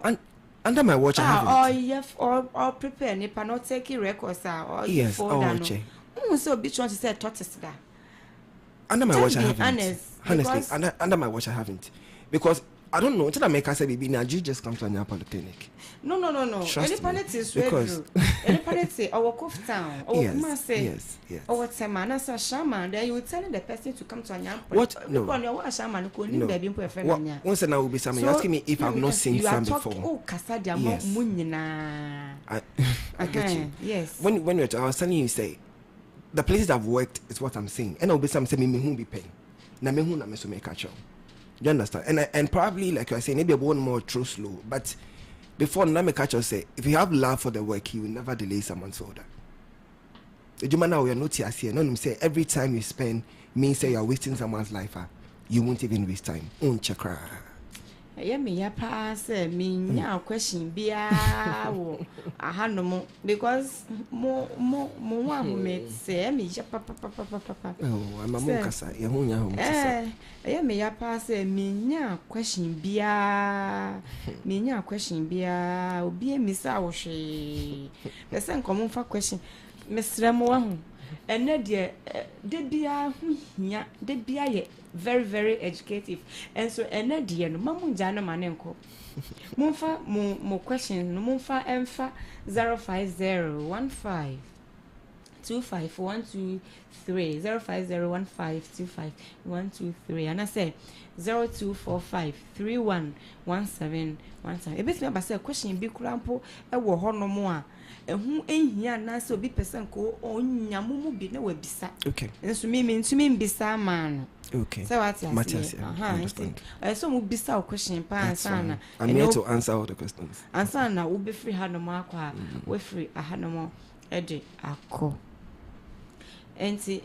And under my watch, I haven't. Or prepare nipa not taking records or yes. So be trying to say tortoise that. Under my watch, I haven't. Honestly, under my watch, I haven't because I don't know. Until I make us say, "Baby, now you just come to a polyclinic." No. Any planet is because any planet say our Cove Town, our yes. Our Semana sa shaman. Then you will tell the person to come to a what? No. Shaman who no. Once and I will be something asking me if I've not seen some before. Oh, Casadia, yes. I get you. Yes. When I was telling you, say the places I've worked is what I'm saying, and I'll be some say me who be paying. Na me who na me so make catch. You understand? And probably like I say, maybe one more true slow, but. Before Name Catcher say, if you have love for the work, he will never delay someone's order. The Jumana we are not here. No, say every time you spend means say you are wasting someone's life. You won't even waste time. Chakra. Yeah, me ya pass me nya question bia wo aha no mo because mo wan me say me ya papa. Oh, I'm a monkasa. Ya hu nya hu. Yeah, me ya pass me nya question bia obi mi sa wo hwe. Person come fa question. Mesra mo wa hu. Ene de bia hu hia de bia ye very very educative and so ene de no mamu jana manenko mumfa mo question no mumfa emfa 05015 25123 05015 25123 and I say 0245 3117 ebetime ba say question bi kurampo e wo hono mo a ehu ehia na so bi person ko onyamumu bi na wabisa okay enso me ntumi mbisa ma no okay so what you say understand so mu bisa question pa ansana I'm here to answer all the questions ansana wo be free hanom akwa we free ahanom ede akọ enti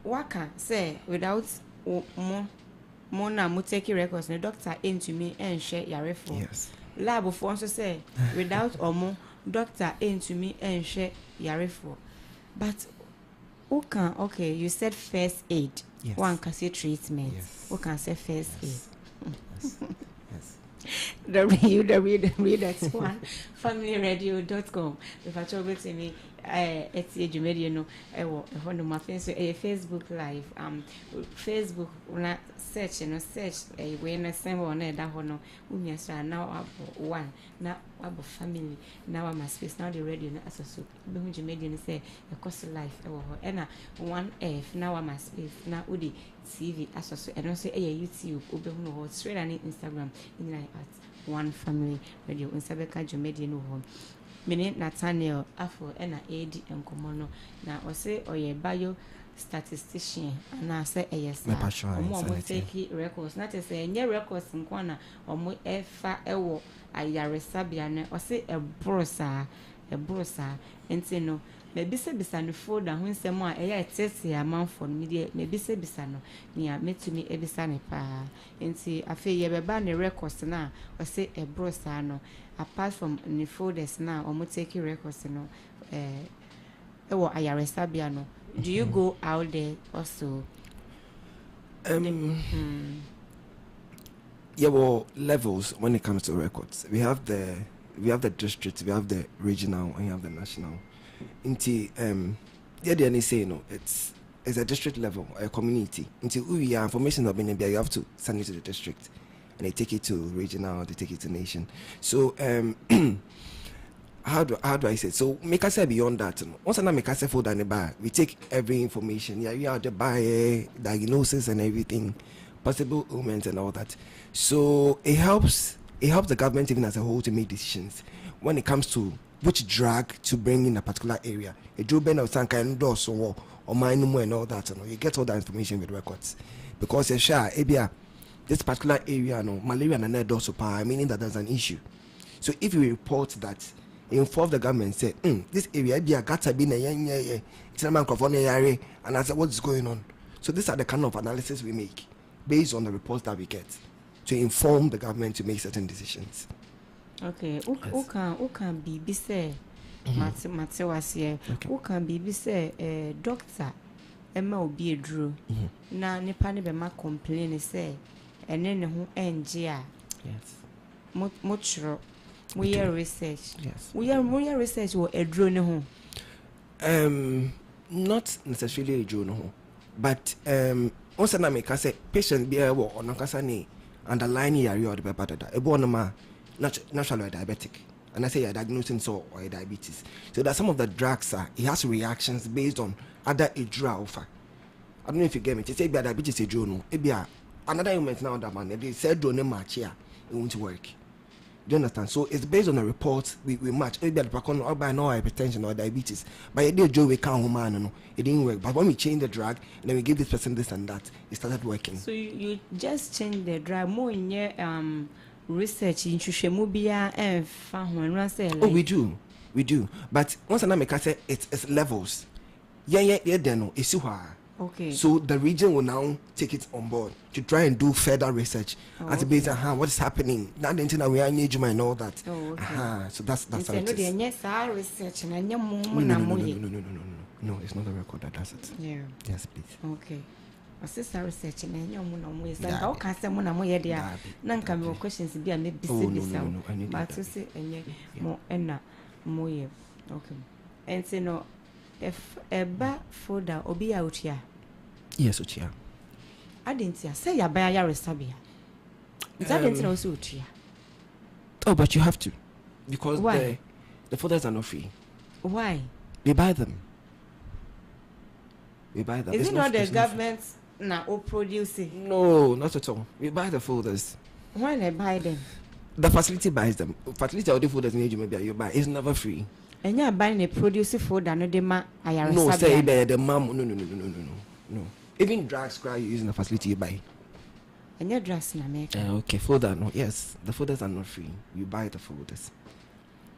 waka say without mo na mo take records the doctor into me and share yarefo yes lab for so say without omo doctor into me and share yarefo but okay you said first aid yes. One can say treatment yes. Who can say first yes. aid yes. the read that's one familyradio.com if I trouble to me it's a Jumedia no one of my friends a Facebook live Facebook when I search a way na same one that hono unyasa now one now about family now I'm a space now the radio na asoso be hu Jumedia say a cost life and one F now I'm a space now udi TV asoso and also a YouTube ube hu no straight on Instagram in like at one family radio unsabeka Jumedia no home. Mene Nathaniel Afful ena AD enkomono na ose oye Bio-Statistician na say yes na omo take records na te say nye records nko na omo efa ewo ayaresabia na ose ebrosa enti no me bisa no folder ho nsem a eya tete amanfo no media me bisa no nia metumi ebisa ne pa enti afi ye beba ne records na ose ebrosa no apart from the folders now or take records no or ayaresabia no do you go out there also yeah, well, levels when it comes to records. We have the district, we have the regional, and you have the national. Into yeah, they say no, it's a district level, a community. Until we are information of being you have to send it to the district. And they take it to regional, they take it to nation. So how do I say it? So make us say beyond that. Once I make us say for the bar, we take every information. Yeah, we are the buy diagnosis and everything, possible ailments and all that. So it helps the government even as a whole to make decisions when it comes to which drug to bring in a particular area. A drug or some kind of or mine and all that. You get all that information with records because this particular area, no malaria and another also meaning that there's an issue. So if you report that, inform the government, say, this area be a gata be it's a microphone area, and I said, what's going on? So these are the kind of analysis we make based on the reports that we get to inform the government to make certain decisions. Okay, who can be say Mate was here. Who can be say doctor Emma be a drew. Now Nipani be ma complain say and then who NGA. Yes. Much we are research. Yes. We are research or a drone home. Not necessarily a drone, but also na make say patient be a or nakasani underlying area or the bebada. A bonoma naturally diabetic. And I say you're diagnosing so or diabetes. So that some of the drugs it has reactions based on other drug offer. I don't know if you get me. To say diabetes a drone, it be another element now that man they said don't match here, it won't work. Do you understand? So it's based on a report we match. Maybe the or by no hypertension or diabetes. But it did we can't man, no, it didn't work. But when we change the drug and then we give this person this and that, it started working. So you just change the drug more in your research in Shushamubia and found oh, we do. But once I make say it's levels. Yeah, then it's okay. So the region will now take it on board to try and do further research as based on what is happening. Now the internet we are engaging and all that. Oh, okay. So that's how it is. Research and no, it's not the record that does it. Yeah. Yes, please. Okay. Sister research and your moon ways. And how can someone a moya dear? None can be questions be a maybe but to say and more and more. Okay. And say no, if a bad folder or be out here. Yes, Uchia. I didn't say ya buy a restabia. That didn't also Uchia. Oh, but you have to. Because why? The folders are not free. Why? We buy them. Is it not the government now producing? No, not at all. We buy the folders. Why they buy them? The facility buys them. Facility or the folders need maybe you buy. It's never free. And you're buying a producer folder, no dema. No, say the mom. No. Even drugs cry using the facility you buy. And your drugs in America. Okay, folder no. Yes, the folders are not free. You buy the folders.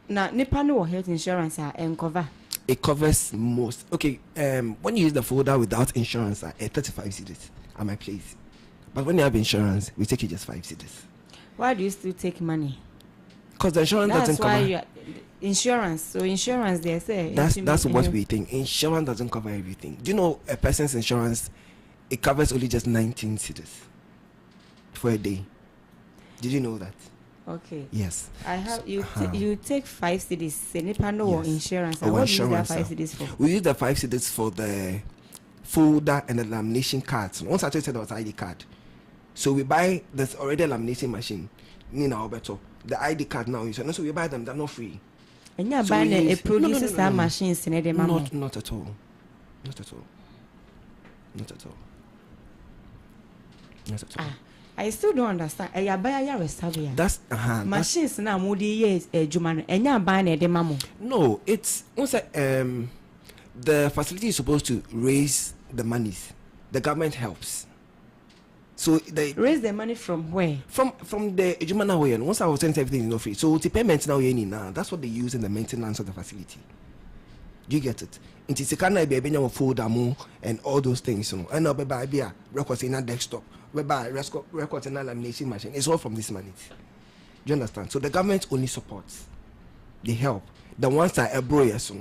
Now, Nipano health insurance and cover. It covers most. Okay, when you use the folder without insurance, 35 cedis at my place. But when you have insurance, we take it just 5 cedis. Why do you still take money? Because the insurance doesn't cover. That's why insurance. So insurance, they say. That's what we think. Insurance doesn't cover everything. Do you know a person's insurance? It covers only just 19 cedis for a day. Did you know that? Okay. Yes. I have you take 5 cedis. Senipano or insurance. Or what do you use insurance, that 5 cedis for? We use the 5 cedis for the folder and the lamination cards. Once I said there was ID card, so we buy this already a lamination machine. Nina Alberto, the ID card now is so we buy them. They're not free. And you're buying a produces that machines in the Not at all. Not at all. Not at all. Not at all. I still don't understand. I buy a Restabia. That's machines now. Moody years a Juman and you're buying a demo. No, it's once the facility is supposed to raise the monies. The government helps. So they raise the money from where? From the Jumana way. And once I was saying everything is not free. So the payments now that's what they use in the maintenance of the facility. Do you get it? It is a kind of baby folder and all those things. You know, and now baby records in a desktop, whereby records in a lamination machine. It's all from this money. Do you understand? So the government only supports. They help. The ones that are broyers,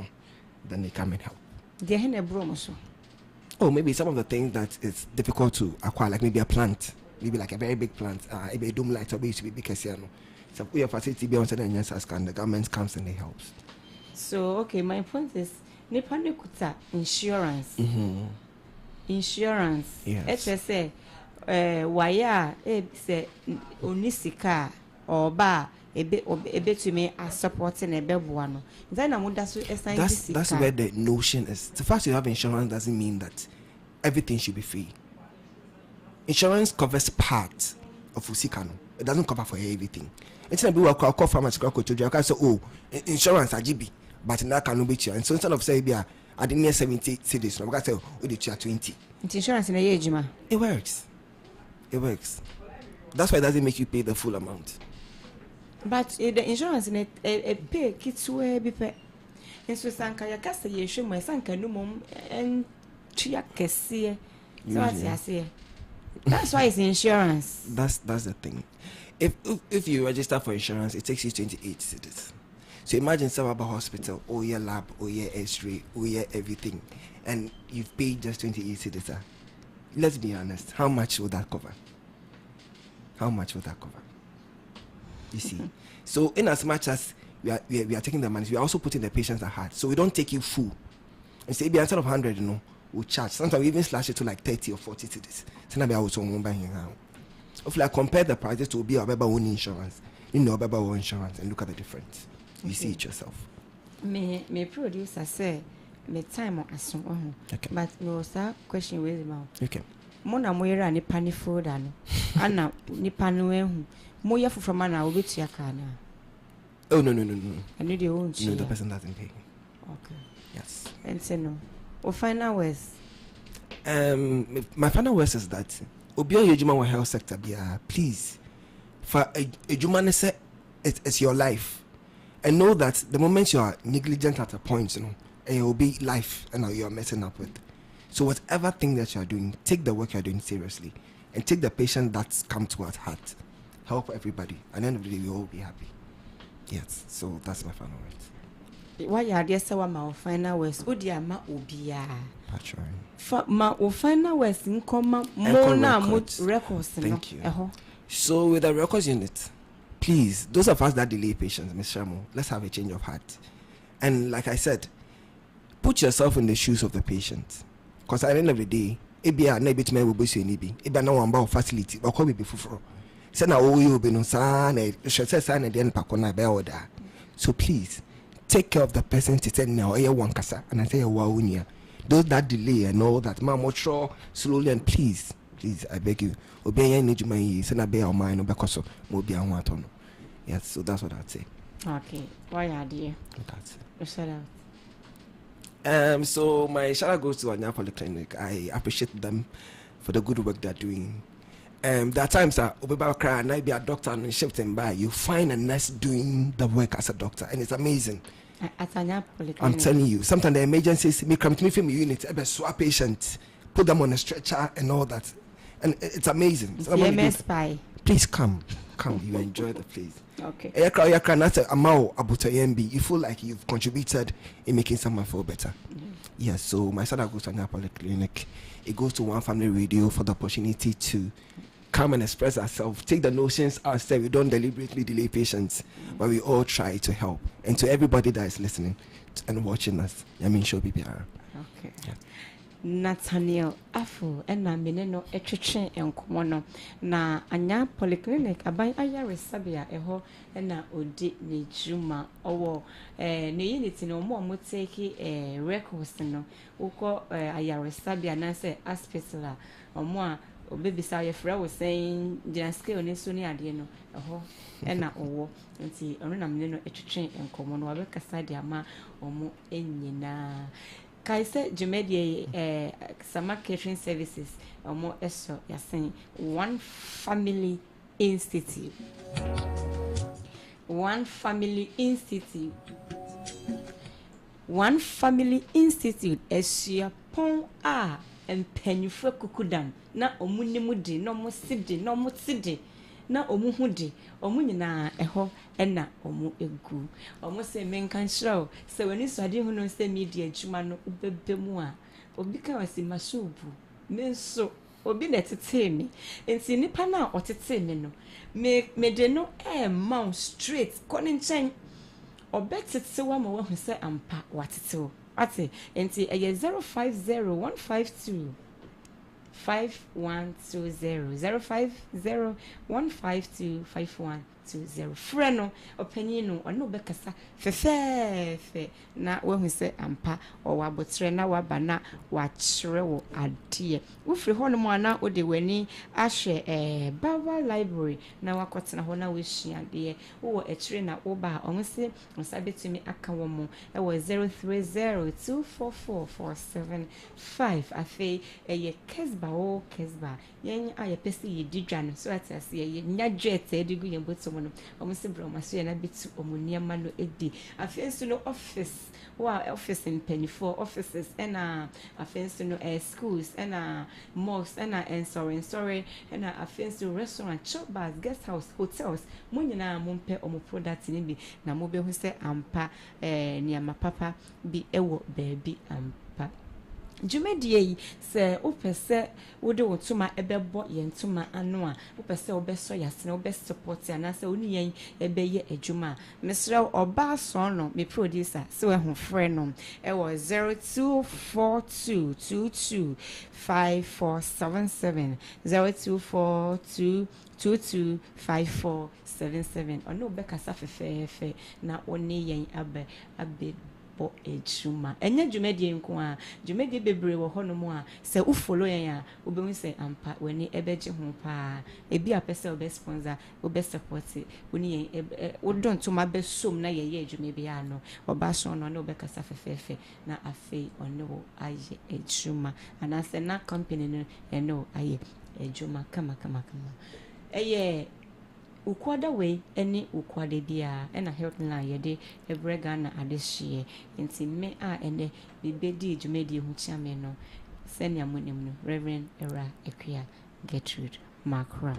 then they come and help. They have a bromo so. Oh, maybe some of the things that it's difficult to acquire, like maybe a plant, maybe like a very big plant, maybe a dome light, or maybe to be big as so we have facility beyond certain years as can the government comes and they helps. So okay, my point is Nepane kuta insurance. Insurance. Yes. HSA waya say onisika or ba ebe to me as supporting a bebuano. That's where the notion is. The fact you have insurance doesn't mean that everything should be free. Insurance covers part of Usikano. It doesn't cover for everything. It's not be what call farmers to you. I can say, oh, insurance GB, but in that cannot be you. And so instead of saying, I didn't need 70 cities, I can say, oh, the 20. It's insurance in a year, Jima. It works. It works. That's why it doesn't make you pay the full amount. But the insurance in a pay kids where be pay. And so Sanka Yakasta Yeshua, my Sanka Numum and Chiakesi. So I say. That's why it's insurance. That's the thing. If you register for insurance, it takes you 28 cities. So imagine Sababa Hospital, oh yeah lab, oh yeah X-ray, oh yeah everything, and you've paid just 28 cities. Let's be honest. How much would that cover? How much would that cover? You see. So in as much as we are taking the money, we are also putting the patients at heart. So we don't take you full. And say, instead of 100, we'll charge. Sometimes we even slash it to like 30 or 40 cities. If I compare the prices to be our own insurance, our own insurance, and look at the difference. You see it yourself. Me producer say me time on asun. Okay. But no sir question with him. Okay. Mona moira ni pani food ano. Ana ni panu ehu. Moya from ana obetu yakana. Oh no. I need your own. No, the person doesn't pay. Okay. Yes. And say no. Or final words. My final words is that Obio Yejuma health sector please for a Jumane say it's your life. And know that the moment you are negligent at a point, it will be life and you are messing up with. So whatever thing that you are doing, take the work you are doing seriously and take the patient that's come to at heart. Help everybody. At the end of the day, we all will be happy. Yes. So that's my final words. Why are there so my final words? Udiama ubia. Patron. Ma final words in comma more records. Thank you. So with the records unit, please, those of us that delay patients, Ms. Shamo, let's have a change of heart. And like I said, put yourself in the shoes of the patient. Because at the end of the day, ebia na bit me will be so nibi. Ebia na wamba facility, but call me before. Say na wo you be no san e hwese san e den pakona be order. So please take care of the person to tell now e one kasa and I say wa unia. Those that delay and all that ma sure slowly and please I beg you. Obi yan need my yi say na be o mind no because mo bi an wato no. Yes, so that's what I'd say. Okay. Why are you? That's it. Shout out. So my shout out goes to Anya Polyclinic. I appreciate them for the good work they're doing. There are times that Obeba cry and I be a doctor and shift them by. You find a nurse doing the work as a doctor, and it's amazing. At Anya Polyclinic. I'm telling you, sometimes the emergencies me come to me from unit, I swap patients, put them on a stretcher and all that, and it's amazing. MS Spy. Please come, you enjoy the place. Okay. You feel like you've contributed in making someone feel better. Yes, so my son goes to Anya Polyclinic. It goes to One Family Radio for the opportunity to come and express ourselves, take the notions ourselves. We don't deliberately delay patients, but we all try to help. And to everybody that is listening and watching us, I mean, show PPR. Okay. Yeah. Nathaniel Afful and Meneno etwetwe enkomo no na anya polyclinic aban ayare sabia eho na odi ne juma owo ne unity no mo take records no uko ayare sabia na say hospital omo a obebisa ye frɛ wo saying the scale ne so ne ade no eho na owo nti ono na meneno etwetwe enkomo no abekasa de ama omo enyina Kaise Jumedi Summer Catering Services Omo Eso Yasin One Family Institute. One Family Institute. One Family Institute Esia Pon A and Pennyfre Kukudan na omunimudi no mo sidi na omu hudi omu nyina eho ena omu egu omu se menkan shrow se wani swade hu no se media adwuma no ubebemu a obi ka wasi masubu menso obi na tete mi enti nipa na otete mi no me de no mount straight koni nchen obetete wa ma wa hu se ampa watete wo ate enti eye 050152 5120 0501525120 freno opanyino ono bekasa fefefe na wahu se ampa o wabotre na wabana wachire wo ade ufri hono mo ana ode wani ahwe Baba library na wakotena ho na wehia de wo etire na oba onse nsabetumi aka wo mo e wo 0302444475 afi eye kesba kesba yen aye pesi yedidwa no so atase ye nyadwete edigu yembotomo no omse broma so ye na bitu omuniama no edi afensu no office office in Penny4 offices and afensu no schools and mosques and sorry and afensu restaurant shop bars guest house hotels munyina mumpe omo product ni bi na mo be hu se ampa niama papa bi ewo baby ampa Jumedie yi se opese wode wotuma ebebo ye ntuma ano a opese obeso yasene obesupport ana se oni yen ebeye adwuma mesre oba so no me producer se we ho frɛ no e wo 0242225477 0242225477 ono obekasa fefefe na oni yen abe bo ejuma enya dwumedie nko a dwumedie bebre wo hono mo a se u follow yen a obehu se ampa wani ebeje ho pa ebi apese obe sponsor obe support woni yen wodon to ma be som na ye adwuma bi ano oba so no na obekasa fefefe na afei ono aye ejuma ana se na company no eno aye ejuma kama eye ukwada we eni ukwade bia ena health na yede ebrega na adehye nti me a ene bibedi dwumedi hu chiame no senia monim no Rev Ewura Akua Gertrude Makra.